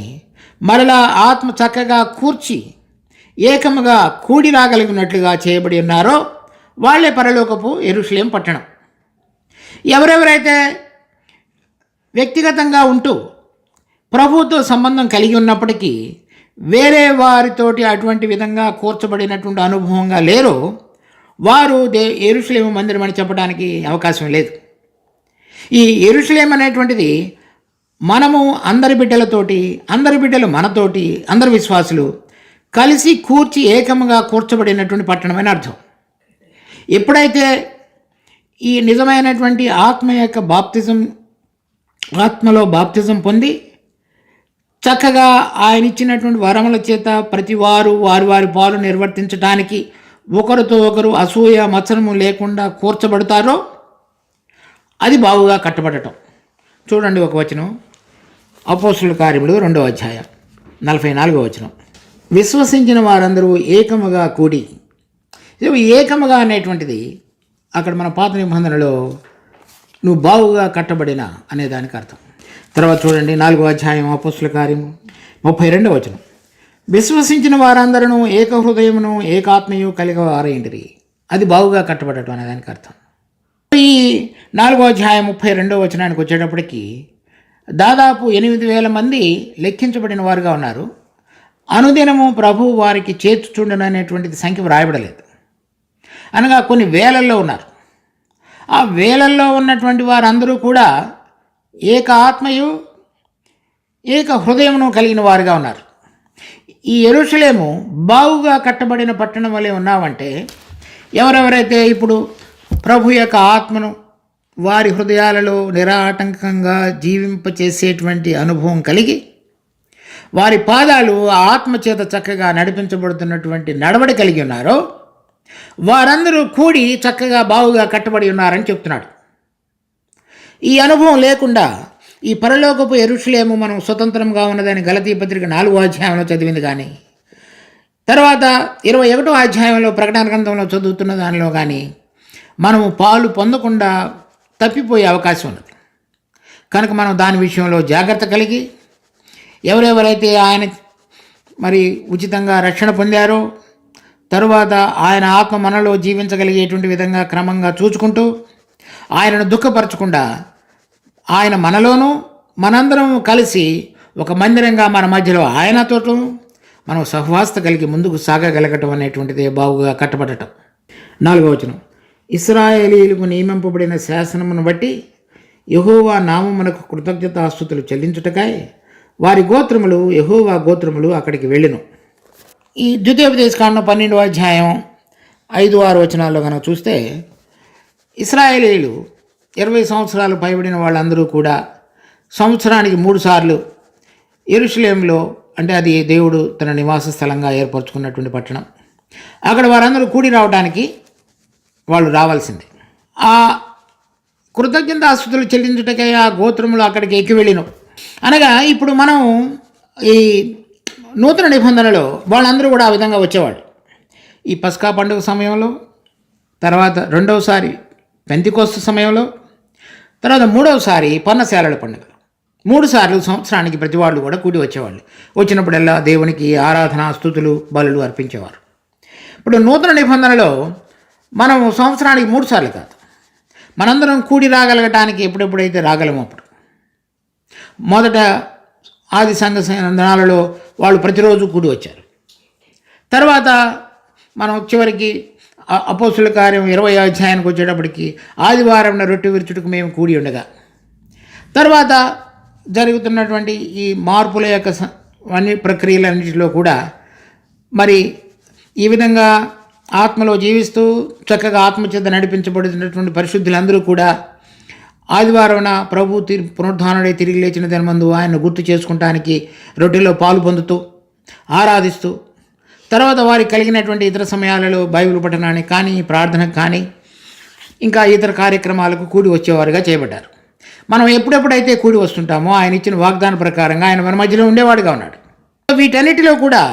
మరలా ఆత్మ చక్కగా కూర్చి ఏకముగా కూడి రాగలిగినట్లుగా చేయబడి ఉన్నారో వాళ్ళే పరలోకపు యెరూషలేం పట్టణం. ఎవరెవరైతే వ్యక్తిగతంగా ఉంటూ ప్రభువుతో సంబంధం కలిగి ఉన్నప్పటికీ వేరే వారితోటి అటువంటి విధంగా కూర్చబడినటువంటి అనుభవంగా లేరో వారు యెరూషలేము మందిరం అని చెప్పడానికి అవకాశం లేదు. ఈ యెరూషలేం అనేటువంటిది మనము అందరి బిడ్డలతోటి, అందరి బిడ్డలు మనతోటి, అందరి విశ్వాసులు కలిసి కూర్చి ఏకముగా కూర్చబడినటువంటి పట్టణమని అర్థం. ఎప్పుడైతే ఈ నిజమైనటువంటి ఆత్మ యొక్క బాప్తిజం, ఆత్మలో బాప్తిజం పొంది చక్కగా ఆయన ఇచ్చినటువంటి వరముల చేత ప్రతి వారు వారి వారి పాలు నిర్వర్తించడానికి ఒకరితో ఒకరు అసూయ మత్సరము లేకుండా కూర్చబడతారో అది బాగుగా కట్టబడటం. చూడండి ఒక వచనం, అపోస్తుల కార్యములు 2వ అధ్యాయం 44వ వచనం. విశ్వసించిన వారందరూ ఏకముగా కూడి. ఏకముగా అనేటువంటిది అక్కడ మన పాత నిబంధనలో నువ్వు బావుగా కట్టబడిన అనేదానికి అర్థం. తర్వాత చూడండి 4వ అధ్యాయం అపోస్తుల కార్యము 32వ వచనం. విశ్వసించిన వారందరూ ఏక హృదయమును ఏకాత్మయు కలిగి వారైండిరి. అది బావుగా కట్టబడటం అనేదానికి అర్థం. ఈ 4వ అధ్యాయం 32వ వచనానికి వచ్చేటప్పటికి దాదాపు 8,000 మంది లెక్కించబడిన వారుగా ఉన్నారు. అనుదినము ప్రభు వారికి చేర్చుచుండను అనేటువంటిది సంఖ్య వ్రాయబడలేదు. అనగా కొన్ని వేలల్లో ఉన్నారు. ఆ వేలల్లో ఉన్నటువంటి వారందరూ కూడా ఏక ఆత్మయు ఏక హృదయమును కలిగిన వారుగా ఉన్నారు. ఈ యెరూషలేము బావుగా కట్టబడిన పట్టణం వలె ఉన్నామంటే ఎవరెవరైతే ఇప్పుడు ప్రభు యొక్క ఆత్మను వారి హృదయాలలో నిరాటంకంగా జీవింపచేసేటువంటి అనుభవం కలిగి వారి పాదాలు ఆత్మచేత చక్కగా నడిపించబడుతున్నటువంటి నడవడి కలిగి ఉన్నారో వారందరూ కూడి చక్కగా బావుగా కట్టబడి ఉన్నారని చెప్తున్నాడు. ఈ అనుభవం లేకుండా ఈ పరలోకపు యెరూషలేము మనం స్వతంత్రంగా ఉన్నదని గలతీ పత్రిక 4వ అధ్యాయంలో చదివింది కానీ తర్వాత 21వ అధ్యాయంలో ప్రకటన గ్రంథంలో చదువుతున్న దానిలో కానీ మనము పాలు పొందకుండా తప్పిపోయే అవకాశం ఉన్నది. కనుక మనం దాని విషయంలో జాగ్రత్త కలిగి ఎవరెవరైతే ఆయన మరి ఉచితంగా రక్షణ పొందారో తరువాత ఆయన ఆత్మ మనలో జీవించగలిగేటువంటి విధంగా క్రమంగా చూసుకుంటూ ఆయనను దుఃఖపరచకుండా ఆయన మనలోనూ మనందరం కలిసి ఒక మందిరంగా మన మధ్యలో ఆయనతోటూ మనం సహవాసత కలిగి ముందుకు సాగగలగటం అనేటువంటిది బావుగా కట్టబడటం. 4వ వచనం. ఇశ్రాయేలీయులకు నియమింపబడిన శాసనమును బట్టి యెహోవా నామమునకు కృతజ్ఞతాస్తుతులు చెల్లించుటకై వారి గోత్రములు యెహోవా గోత్రములు అక్కడికి వెళ్ళెను. ఈ ద్వితీయోపదేశకాండం 12వ అధ్యాయం 5-6 వచనాల్లో కనుక చూస్తే ఇశ్రాయేలీయులు 20 సంవత్సరాలు పైబడిన వాళ్ళందరూ కూడా సంవత్సరానికి 3 సార్లు యెరూషలేములో, అంటే అది దేవుడు తన నివాస స్థలంగా ఏర్పరచుకున్నటువంటి పట్టణం, అక్కడ వారందరూ కూడి రావడానికి వాళ్ళు రావాల్సిందే. ఆ కృతజ్ఞతాస్తుతులు చెల్లించుటకై ఆ గోత్రములు అక్కడికి ఎక్కి వెళ్ళిను. అనగా ఇప్పుడు మనం ఈ నూతన నిబంధనలో వాళ్ళందరూ కూడా ఆ విధంగా వచ్చేవాళ్ళు. ఈ పస్కా పండుగ సమయంలో, తర్వాత 2వసారి పెంతెకోస్తు సమయంలో, తర్వాత 3వసారి పర్ణశాలల పండుగ. 3 సార్లు సంవత్సరానికి ప్రతి వాళ్ళు కూడా కూడి వచ్చేవాళ్ళు. వచ్చినప్పుడల్లా దేవునికి ఆరాధన స్తుతులు బలులు అర్పించేవారు. ఇప్పుడు నూతన నిబంధనలో మనం సంవత్సరానికి 3 సార్లు కాదు, మనందరం కూడి రాగలగటానికి ఎప్పుడెప్పుడైతే రాగలమో అప్పుడు. మొదట ఆది సంఘ దినాలలో వాళ్ళు ప్రతిరోజు కూడి వచ్చారు. తర్వాత మనం చివరికి అపోస్తుల కార్యం 20వ అధ్యాయానికి వచ్చేటప్పటికి ఆదివారం రొట్టె విరుచుటకు మేము కూడి ఉండగా, తర్వాత జరుగుతున్నటువంటి ఈ మార్పుల యొక్క అన్ని ప్రక్రియలన్నింటిలో కూడా మరి ఈ విధంగా ఆత్మలో జీవిస్తూ చక్కగా ఆత్మచేత నడిపించబడుతున్నటువంటి పరిశుద్ధులందరూ కూడా ఆదివారం ప్రభు పునరుద్ధానుడై తిరిగి లేచిన దినమందు ఆయన గుర్తు చేసుకుంటానికి రొట్టెలో పాలు పొందుతూ ఆరాధిస్తూ, తర్వాత వారికి కలిగినటువంటి ఇతర సమయాలలో బైబిల్ పఠనానికి కానీ ప్రార్థనకు కానీ ఇంకా ఇతర కార్యక్రమాలకు కూడి వచ్చేవారుగా చేయబడ్డారు. మనం ఎప్పుడెప్పుడైతే కూడి వస్తుంటామో ఆయన ఇచ్చిన వాగ్దాన ప్రకారంగా ఆయన మన మధ్యలో ఉండేవాడుగా ఉన్నాడు. వీటన్నిటిలో కూడా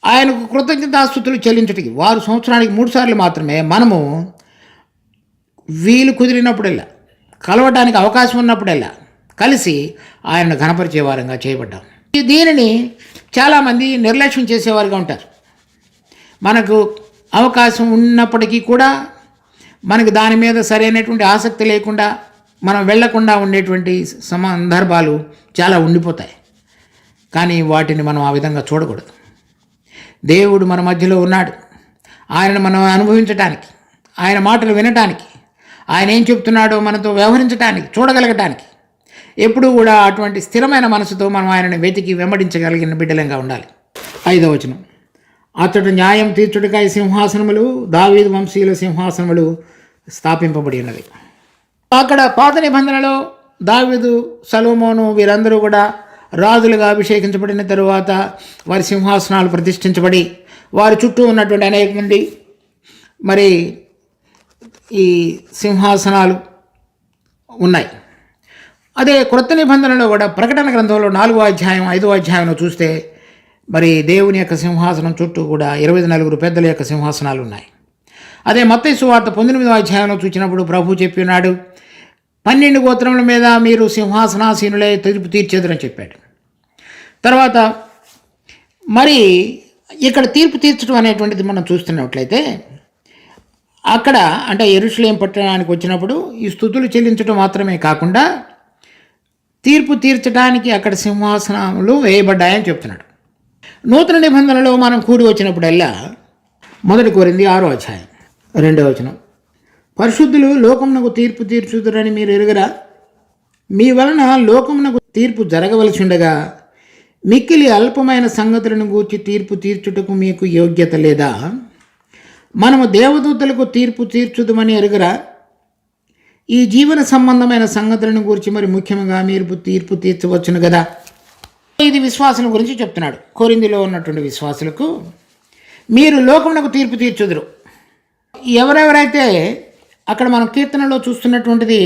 ఆయనకు కృతజ్ఞతాస్తుతులు చెల్లించటికి వారు సంవత్సరానికి 3 సార్లు మాత్రమే మనము వీలు కుదిరినప్పుడల్లా, కలవటానికి అవకాశం ఉన్నప్పుడల్లా కలిసి ఆయనను ఘనపరిచే వారంగా చేయబడ్డాం. దీనిని చాలామంది నిర్లక్ష్యం చేసేవారుగా ఉంటారు. మనకు అవకాశం ఉన్నప్పటికీ కూడా మనకు దాని మీద సరైనటువంటి ఆసక్తి లేకుండా మనం వెళ్లకుండా ఉండేటువంటి సందర్భాలు చాలా ఉండిపోతాయి. కానీ వాటిని మనం ఆ విధంగా చూడకూడదు. దేవుడు మన మధ్యలో ఉన్నాడు. ఆయనను మనం అనుభవించటానికి, ఆయన మాటలు వినటానికి, ఆయన ఏం చెప్తున్నాడో మనతో వ్యవహరించడానికి, చూడగలగటానికి ఎప్పుడూ కూడా అటువంటి స్థిరమైన మనసుతో మనం ఆయనను వెతికి వెంబడించగలిగిన బిడ్డలంగా ఉండాలి. 5వ వచనం. అతడు న్యాయం తీర్చుడికై సింహాసనములు, దావీదు వంశీయుల సింహాసనములు స్థాపింపబడి ఉన్నవి. అక్కడ పాత నిబంధనలో దావీదు, సొలొమోను వీరందరూ కూడా రాజులుగా అభిషేకించబడిన తరువాత వారి సింహాసనాలు ప్రతిష్ఠించబడి వారి చుట్టూ ఉన్నటువంటి అనేక మంది మరి ఈ సింహాసనాలు ఉన్నాయి. అదే క్రొత్త నిబంధనలో కూడా ప్రకటన గ్రంథంలో 4వ అధ్యాయం 5వ అధ్యాయంలో చూస్తే మరి దేవుని యొక్క సింహాసనం చుట్టూ కూడా 24 పెద్దల యొక్క సింహాసనాలు ఉన్నాయి. అదే మత్తయి సువార్త 19వ అధ్యాయంలో చూసినప్పుడు ప్రభు చెప్పినాడు, 12 గోత్రముల మీద మీరు సింహాసనాసీనులై తీర్పు తీర్చేదని చెప్పాడు. తర్వాత మరి ఇక్కడ తీర్పు తీర్చడం అనేటువంటిది మనం చూస్తున్నట్లయితే అక్కడ అంటే యెరూషలేము పట్టణానికి వచ్చినప్పుడు ఈ స్తుతులు చెల్లించడం మాత్రమే కాకుండా తీర్పు తీర్చడానికి అక్కడ సింహాసనములు వేయబడ్డాయని చెప్తున్నాడు. నూతన నిబంధనలో మనం కూడి వచ్చినప్పుడల్లా 1 కొరింథీ 6వ అధ్యాయం 2వ వచనం, పరిశుద్ధులు లోకమునకు తీర్పు తీర్చుదురని మీరు ఎరుగరా? మీ వలన లోకమునకు తీర్పు జరగవలసి ఉండగా మిక్కిలి అల్పమైన సంగతులను గూర్చి తీర్పు తీర్చుటకు మీకు యోగ్యత లేదా? మనము దేవదూతలకు తీర్పు తీర్చుదమని ఎరుగరా? ఈ జీవన సంబంధమైన సంగతులను గురించి మరి ముఖ్యంగా మీరు తీర్పు తీర్చవచ్చును కదా. ఇది విశ్వాసుల గురించి చెప్తున్నాడు. కొరింథీలో ఉన్నటువంటి విశ్వాసులకు మీరు లోకమునకు తీర్పు తీర్చుదురు. ఎవరెవరైతే అక్కడ మనం కీర్తనలో చూస్తున్నటువంటిది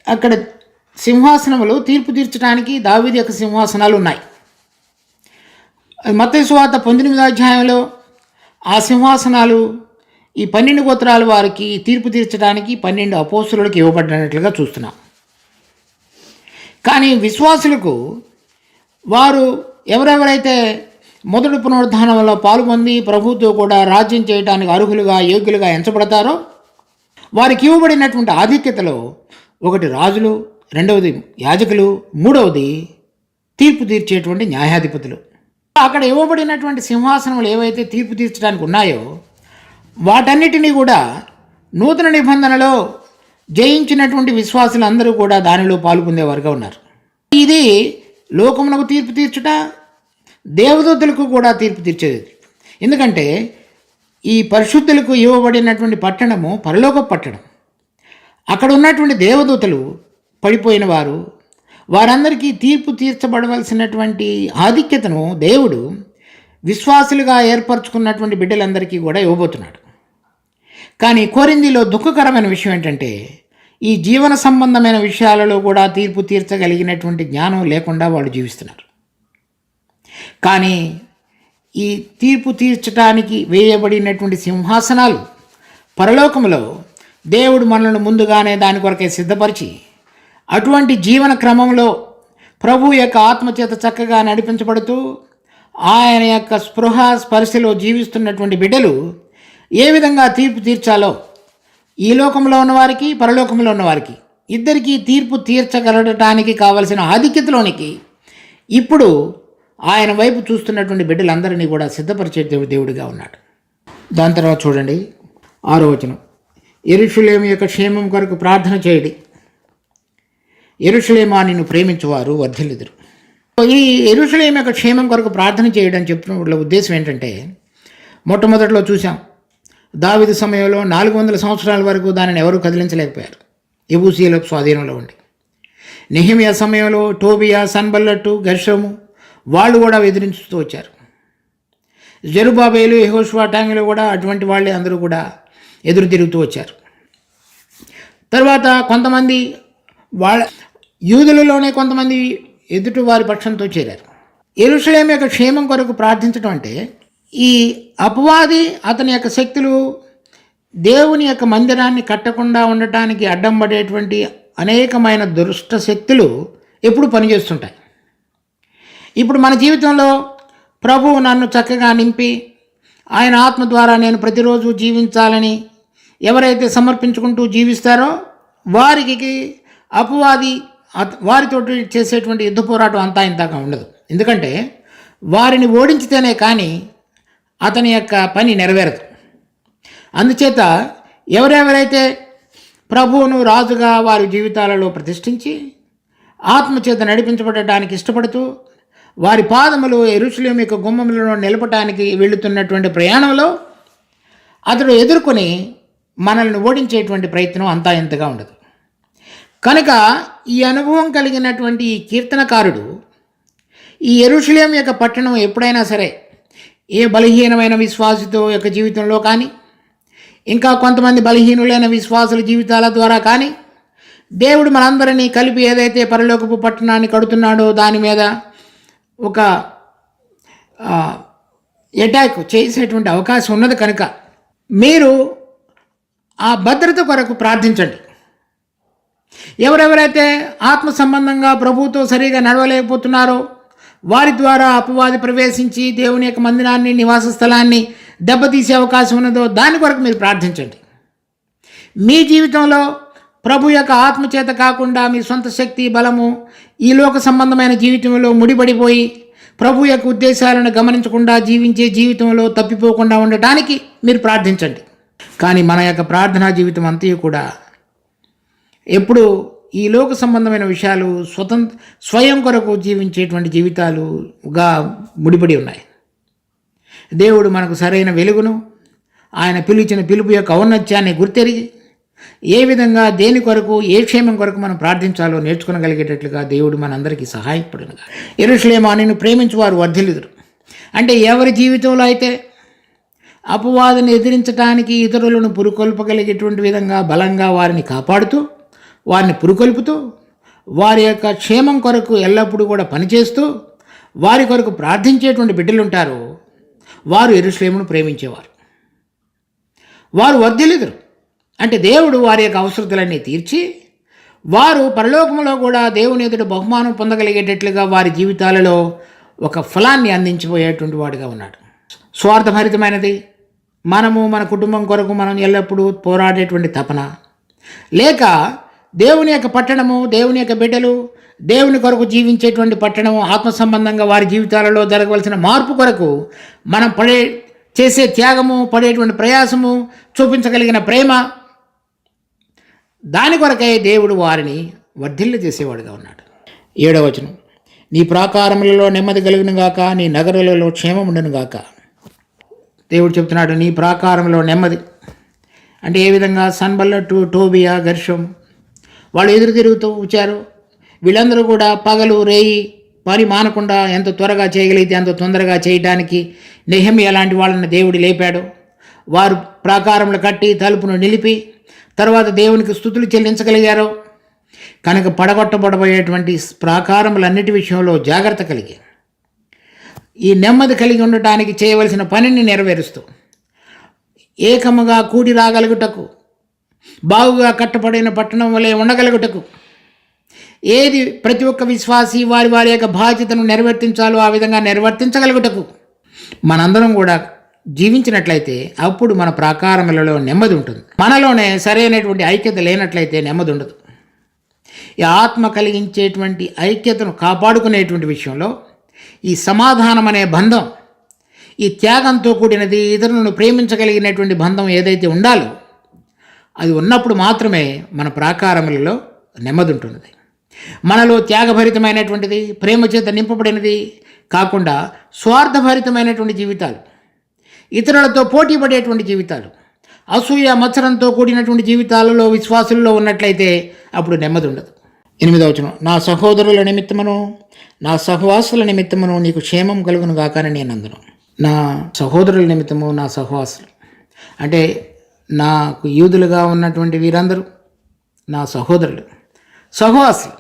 అక్కడ సింహాసనములు తీర్పు తీర్చడానికి దావీదు యొక్క సింహాసనాలు ఉన్నాయి. మత్తయి సువార్త 19వ అధ్యాయంలో ఆ సింహాసనాలు ఈ 12 గోత్రాల వారికి తీర్పు తీర్చడానికి 12 అపోస్తలులకు ఇవ్వబడినట్లుగా చూస్తున్నాం. కానీ విశ్వాసులకు వారు ఎవరెవరైతే మొదటి పునరుద్ధానంలో పాల్గొంది ప్రభుతో కూడా రాజ్యం చేయడానికి అర్హులుగా యోగ్యులుగా ఎంచబడతారో వారికి ఇవ్వబడినటువంటి ఆధిక్యతలో ఒకటి రాజులు, రెండవది యాజకులు, మూడవది తీర్పు తీర్చేటువంటి న్యాయాధిపతులు. అక్కడ ఇవ్వబడినటువంటి సింహాసనములు ఏవైతే తీర్పు తీర్చడానికి ఉన్నాయో వాటన్నిటినీ కూడా నూతన నిబంధనలో జయించినటువంటి విశ్వాసులందరూ కూడా దానిలో పాల్గొనేవారుగా ఉన్నారు. ఇది లోకమునకు తీర్పు తీర్చుట, దేవదూతలకు కూడా తీర్పు తీర్చేది. ఎందుకంటే ఈ పరిశుద్ధులకు ఇవ్వబడినటువంటి పట్టణము పరలోక పట్టణం. అక్కడ ఉన్నటువంటి దేవదూతలు పడిపోయిన వారు, వారందరికీ తీర్పు తీర్చబడవలసినటువంటి ఆధిక్యతను దేవుడు విశ్వాసులుగా ఏర్పరచుకున్నటువంటి బిడ్డలందరికీ కూడా ఇవ్వబోతున్నాడు. కానీ కొరింథీలో దుఃఖకరమైన విషయం ఏంటంటే ఈ జీవన సంబంధమైన విషయాలలో కూడా తీర్పు తీర్చగలిగినటువంటి జ్ఞానం లేకుండా వాళ్ళు జీవిస్తున్నారు. కానీ ఈ తీర్పు తీర్చడానికి వేయబడినటువంటి సింహాసనాలు పరలోకములో దేవుడు మనల్ని ముందుగానే దాని కొరకే సిద్ధపరిచి అటువంటి జీవన క్రమంలో ప్రభు యొక్క ఆత్మచేత చక్కగా నడిపించబడుతూ ఆయన యొక్క స్పృహ స్పర్శలో జీవిస్తున్నటువంటి బిడ్డలు ఏ విధంగా తీర్పు తీర్చాలో ఈ లోకంలో ఉన్నవారికి పరలోకంలో ఉన్నవారికి ఇద్దరికీ తీర్పు తీర్చగలగటానికి కావలసిన ఆధిక్యతలోనికి ఇప్పుడు ఆయన వైపు చూస్తున్నటువంటి బిడ్డలందరినీ కూడా సిద్ధపరిచే దేవుడిగా ఉన్నాడు. దాని తర్వాత చూడండి 6వ వచనం, యెరూషలేము యొక్క క్షేమం కొరకు ప్రార్థన చేయడి. యెరూషలేమా నిన్ను ప్రేమించువారు వర్ధిల్లుదురు. ఈ యెరూషలేము యొక్క క్షేమం కొరకు ప్రార్థన చేయడం చెప్పిన ఉద్దేశం ఏంటంటే మొట్టమొదటిలో చూసాం దావీదు సమయంలో 400 సంవత్సరాల వరకు దానిని ఎవరూ కదిలించలేకపోయారు, యెబూసీయుల స్వాధీనంలో ఉండి. నెహెమ్యా సమయంలో టోబియా, సన్బల్లట్టు, గెర్షము వాళ్ళు కూడా ఎదిరించుతూ వచ్చారు. జెరుబాబేలు, యెహోషువ టైంలో కూడా అటువంటి వాళ్ళే అందరూ కూడా ఎదురు తిరుగుతూ వచ్చారు. తర్వాత కొంతమంది యూదులలోనే కొంతమంది ఎదుటి వారి పక్షంతో చేరారు. యెరూషలేము యొక్క క్షేమం కొరకు ప్రార్థించడం అంటే ఈ అపవాది అతని యొక్క శక్తులు దేవుని యొక్క మందిరాన్ని కట్టకుండా ఉండటానికి అడ్డం పడేటువంటి అనేకమైన దుష్ట శక్తులు ఎప్పుడు పనిచేస్తుంటాయి. ఇప్పుడు మన జీవితంలో ప్రభువు నన్ను చక్కగా నింపి ఆయన ఆత్మ ద్వారా నేను ప్రతిరోజు జీవించాలని ఎవరైతే సమర్పించుకుంటూ జీవిస్తారో వారికి అపవాది వారితో చేసేటువంటి యుద్ధ పోరాటం అంతా ఇంతగా ఉండదు. ఎందుకంటే వారిని ఓడించితేనే కానీ అతని యొక్క పని నెరవేరదు. అందుచేత ఎవరెవరైతే ప్రభువును రాజుగా వారి జీవితాలలో ప్రతిష్ఠించి ఆత్మచేత నడిపించబడటానికి ఇష్టపడుతూ వారి పాదములు యెరూషలేము యొక్క గుమ్మములను నిలపటానికి వెళుతున్నటువంటి ప్రయాణంలో అతడు ఎదుర్కొని మనల్ని ఓడించేటువంటి ప్రయత్నం అంతా ఇంతగా ఉండదు. కనుక ఈ అనుభవం కలిగినటువంటి ఈ కీర్తనకారుడు ఈ యెరూషలేము యొక్క పట్టణం ఎప్పుడైనా సరే ఏ బలహీనమైన విశ్వాసితో యొక్క జీవితంలో కానీ ఇంకా కొంతమంది బలహీనులైన విశ్వాసుల జీవితాల ద్వారా కానీ దేవుడు మనందరినీ కలిపి ఏదైతే పరలోకపు పట్టణాన్ని కడుతున్నాడో దాని మీద ఒక అటాక్ చేసేటువంటి అవకాశం ఉన్నది. కనుక మీరు ఆ భద్రత కొరకు ప్రార్థించండి. ఎవరెవరైతే ఆత్మ సంబంధంగా ప్రభువుతో సరిగా నడవలేకపోతున్నారో వారి ద్వారా అపవాది ప్రవేశించి దేవుని యొక్క మందిరాన్ని, నివాస స్థలాన్ని దెబ్బతీసే అవకాశం ఉన్నదో దాని కొరకు మీరు ప్రార్థించండి. మీ జీవితంలో ప్రభు యొక్క ఆత్మచేత కాకుండా మీ సొంత శక్తి, బలము, ఈ లోక సంబంధమైన జీవితంలో ముడిపడిపోయి ప్రభు యొక్క ఉద్దేశాలను గమనించకుండా జీవించే జీవితంలో తప్పిపోకుండా ఉండటానికి మీరు ప్రార్థించండి. కానీ మన యొక్క ప్రార్థనా జీవితం అంతా కూడా ఎప్పుడు ఈ లోక సంబంధమైన విషయాలు స్వయం కొరకు జీవించేటువంటి జీవితాలుగా ముడిపడి ఉన్నాయి. దేవుడు మనకు సరైన వెలుగును, ఆయన పిలిచిన పిలుపు యొక్క ఔన్నత్యాన్ని గుర్తెరిగి ఏ విధంగా దేని కొరకు, ఏ క్షేమం కొరకు మనం ప్రార్థించాలో నేర్చుకోగలిగేటట్లుగా దేవుడు మనందరికీ సహాయపడునుగా. యెరూషలేమా, నిన్ను ప్రేమించువారు వర్ధిల్లుదురు. అంటే ఎవరి జీవితంలో అయితే అపవాదిని ఎదిరించడానికి ఇతరులను పురుకొల్పగలిగేటువంటి విధంగా బలంగా వారిని కాపాడుతూ, వారిని పురుకొల్పుతూ, వారి యొక్క క్షేమం కొరకు ఎల్లప్పుడూ కూడా పనిచేస్తూ వారి కొరకు ప్రార్థించేటువంటి బిడ్డలుంటారు, వారు యెరూషలేమును ప్రేమించేవారు. వారు వర్ధిల్లుదురు. అంటే దేవుడు వారి యొక్క అవసరతలన్నీ తీర్చి వారు పరలోకంలో కూడా దేవుని ఎదుట బహుమానం పొందగలిగేటట్లుగా వారి జీవితాలలో ఒక ఫలాన్ని అందించిపోయేటువంటి వాడుగా ఉన్నాడు. స్వార్థభరితమైనది మన కుటుంబం కొరకు మనం ఎల్లప్పుడూ పోరాడేటువంటి తపన, లేక దేవుని యొక్క పట్టణము, దేవుని యొక్క బిడ్డలు దేవుని కొరకు జీవించేటువంటి పట్టణము, ఆత్మ సంబంధంగా వారి జీవితాలలో జరగవలసిన మార్పు కొరకు మనం చేసే త్యాగము, పడేటువంటి ప్రయాసము, చూపించగలిగిన ప్రేమ, దాని కొరకై దేవుడు వారిని వర్ధిల్ల చేసేవాడుగా ఉన్నాడు. 7వ వచనం, నీ ప్రాకారములలో నెమ్మది కలుగును గాక, నీ నగరులలో క్షేమం ఉండును గాక. దేవుడు చెప్తున్నాడు, నీ ప్రాకారంలో నెమ్మది అంటే ఏ విధంగా? సన్బల్లటు, టోబియా, గర్షం వాళ్ళు ఎదురు తిరుగుతూ వచ్చారు. వీళ్ళందరూ కూడా పగలు రేయి పని మానకుండా ఎంత త్వరగా చేయగలిగితే అంత తొందరగా చేయడానికి నెహెమ్యా లాంటి వాళ్ళని దేవుడు లేపాడు. వారు ప్రాకారములు కట్టి తలుపును నిలిపి తర్వాత దేవునికి స్తుతులు చెల్లించగలిగారు. కనుక పడగొట్టబడబోయేటువంటి ప్రాకారములన్నిటి విషయంలో జాగ్రత్త కలిగి ఈ నెమ్మది కలిగి ఉండటానికి చేయవలసిన పనిని నెరవేరుస్తూ ఏకముగా కూడి రాగలుగుటకు, బాగుగా కట్టబడిన పట్టణం వలె ఉండగలుగుటకు, ఏది ప్రతి ఒక్క విశ్వాసి వారి వారి యొక్క బాధ్యతను నెరవేర్తించాలో ఆ విధంగా నెరవేర్తించగలుగుటకు మనందరం కూడా జీవించినట్లయితే అప్పుడు మన ప్రాకారములలో నెమ్మది ఉంటుంది. మనలోనే సరైనటువంటి ఐక్యత లేనట్లయితే నెమ్మది ఉండదు. ఈ ఆత్మ కలిగించేటువంటి ఐక్యతను కాపాడుకునేటువంటి విషయంలో ఈ సమాధానం అనే బంధం, ఈ త్యాగంతో కూడినది, ఇతరులను ప్రేమించగలిగినటువంటి బంధం ఏదైతే ఉండాలో అది ఉన్నప్పుడు మాత్రమే మన ప్రాకారములలో నెమ్మది ఉంటుంది. మనలో త్యాగభరితమైనటువంటిది, ప్రేమ చేత నింపబడినది కాకుండా స్వార్థభరితమైనటువంటి జీవితాలు, ఇతరులతో పోటీ పడేటువంటి జీవితాలు, అసూయ మత్సరంతో కూడినటువంటి జీవితాలలో విశ్వాసుల్లో ఉన్నట్లయితే అప్పుడు నెమ్మది ఉండదు. 8వ వచనం, నా సహోదరుల నిమిత్తమును నా సహవాసుల నిమిత్తమును నీకు క్షేమం కలుగును గాకని నేను అందును. నా సహోదరుల నిమిత్తము, నా సహవాసులు అంటే నాకు యూదులుగా ఉన్నటువంటి వీరందరూ నా సహోదరులు, సహవాసులు.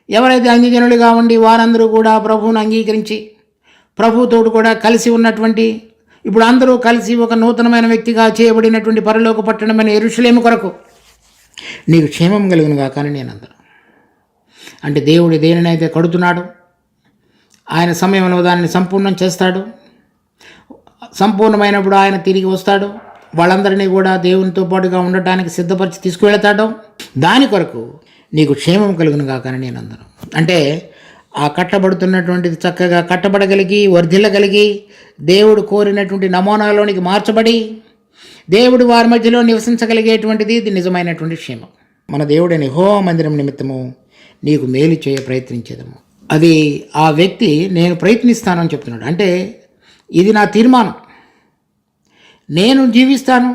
ఎవరైతే అన్యజనులుగా ఉండి వారందరూ కూడా ప్రభువును అంగీకరించి ప్రభువుతోడు కూడా కలిసి ఉన్నటువంటి, ఇప్పుడు అందరూ కలిసి ఒక నూతనమైన వ్యక్తిగా చేయబడినటువంటి పరలోక పట్టణమైన యెరూషలేము కొరకు నీకు క్షేమం కలుగును గాకని నేను అందను. అంటే దేవుడు దేనినైతే కడుతున్నాడు ఆయన సమయంలో దానిని సంపూర్ణం చేస్తాడు. సంపూర్ణమైనప్పుడు ఆయన తిరిగి వస్తాడు. వాళ్ళందరినీ కూడా దేవునితో పాటుగా ఉండటానికి సిద్ధపరిచి తీసుకువెళతాడు. దాని కొరకు నీకు క్షేమం కలుగును గాకని నేను అందను. అంటే ఆ కట్టబడుతున్నటువంటిది చక్కగా కట్టబడగలిగి వర్ధిల్లగలిగి దేవుడు కోరినటువంటి నమూనాలోనికి మార్చబడి దేవుడు వారి మధ్యలో నివసించగలిగేటువంటిది ఇది నిజమైనటువంటి క్షేమం. మన దేవుడైన యెహోవా మందిరం నిమిత్తము నీకు మేలు చేయ ప్రయత్నించేదము. అది ఆ వ్యక్తి నేను ప్రయత్నిస్తానని చెప్తున్నాడు. అంటే ఇది నా తీర్మానం, నేను జీవిస్తాను,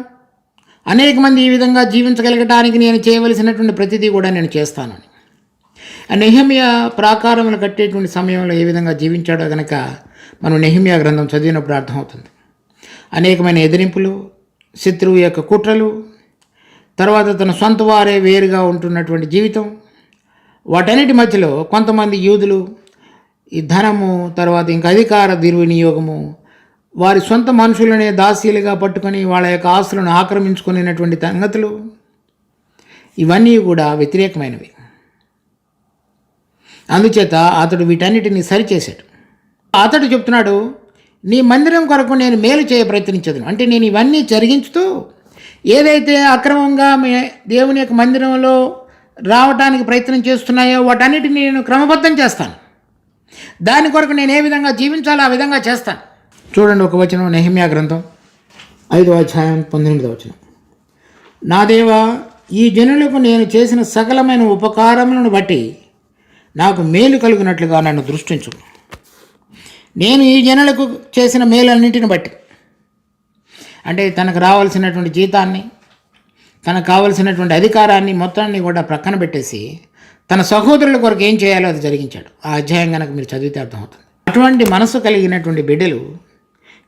అనేక మంది ఈ విధంగా జీవించగలగటానికి నేను చేయవలసినటువంటి ప్రతిదీ కూడా నేను చేస్తానని. నెహెమ్యా ప్రాకారములు కట్టేటువంటి సమయంలో ఏ విధంగా జీవించాడో కనుక మనం నెహెమ్యా గ్రంథం చదివినప్పుడు అర్థమవుతుంది. అనేకమైన ఎదిరింపులు, శత్రువు యొక్క కుట్రలు, తర్వాత తన సొంత వారే వేరుగా ఉంటున్నటువంటి జీవితం, వాటన్నిటి మధ్యలో కొంతమంది యూదులు ఈ ధనము, తర్వాత ఇంకా అధికార దుర్వినియోగము, వారి సొంత మనుషులనే దాసీలుగా పట్టుకొని వాళ్ళ యొక్క ఆస్తులను ఆక్రమించుకునేటువంటి సంగతులు ఇవన్నీ కూడా వ్యతిరేకమైనవి. అందుచేత అతడు వీటన్నిటిని సరిచేశాడు. అతడు చెప్తున్నాడు, నీ మందిరం కొరకు నేను మేలు చేయ ప్రయత్నించదును. అంటే నేను ఇవన్నీ జరిగించుతూ ఏదైతే అక్రమంగా దేవుని యొక్క మందిరంలో రావడానికి ప్రయత్నం చేస్తున్నాయో వాటన్నిటిని నేను క్రమబద్ధం చేస్తాను. దాని కొరకు నేను ఏ విధంగా జీవించాలో ఆ విధంగా చేస్తాను. చూడండి ఒక వచనం, నెహెమ్యా గ్రంథం 5వ అధ్యాయం 19వ వచనం. నా దేవా, ఈ జనులకు నేను చేసిన సకలమైన ఉపకారములను బట్టి నాకు మేలు కలుగునట్లుగా నన్ను దృష్టించు. నేను ఈ జనులకు చేసిన మేలన్నింటిని బట్టి, అంటే తనకు రావాల్సినటువంటి జీతాన్ని, తనకు కావలసినటువంటి అధికారాన్ని మొత్తాన్ని కూడా ప్రక్కన పెట్టేసి తన సహోదరుల కొరకు ఏం చేయాలో అది జరిగించాడు. ఆ అధ్యాయం కనుక మీరు చదివితే అర్థమవుతుంది. అటువంటి మనసు కలిగినటువంటి బిడ్డలు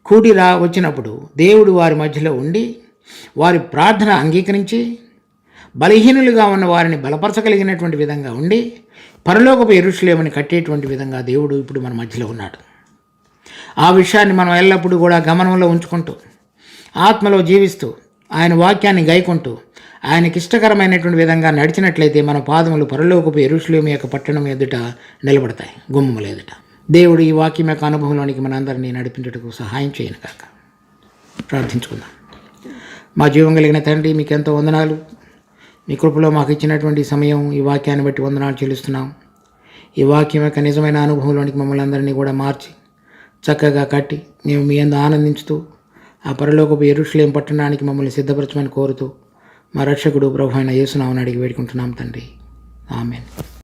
కూడి వచ్చినప్పుడు దేవుడు వారి మధ్యలో ఉండి వారి ప్రార్థన అంగీకరించి బలహీనులుగా ఉన్న వారిని బలపరచగలిగినటువంటి విధంగా ఉండి పరలోకపు యెరూషలేముని కట్టేటువంటి విధంగా దేవుడు ఇప్పుడు మన మధ్యలో ఉన్నాడు. ఆ విషయాన్ని మనం ఎల్లప్పుడూ కూడా గమనంలో ఉంచుకుంటూ ఆత్మలో జీవిస్తూ ఆయన వాక్యాన్ని గైకుంటూ ఆయనకి ఇష్టకరమైనటువంటి విధంగా నడిచినట్లయితే మన పాదములు పరలోకపు యెరూషలేము యొక్క పట్టణం ఎదుట నిలబడతాయి, గుమ్మముల ఎదుట. దేవుడు ఈ వాక్యం యొక్క అనుభవంలోనికి మనందరినీ నడిపించుటకు సహాయం చేయను కాక. ప్రార్థించుకుందాం. మా జీవం కలిగిన తండ్రి, మీకు ఎంతో వందనాలు. మీ కృపలో మాకు ఇచ్చినటువంటి సమయం, ఈ వాక్యాన్ని బట్టి వందనాలు చెల్లిస్తున్నాం. ఈ వాక్యం యొక్క నిజమైన అనుభవంలోనికి మమ్మల్ని అందరినీ కూడా మార్చి చక్కగా కట్టి మేము మీ అందు ఆనందించుతూ ఆ పరలోకపు యెరూషలేము పట్టణానికి మమ్మల్ని సిద్ధపరచమని కోరుతూ మా రక్షకుడు ప్రభు అయిన యేసు నామమున అడిగి వేడుకుంటున్నాం తండ్రి. ఆమేన్.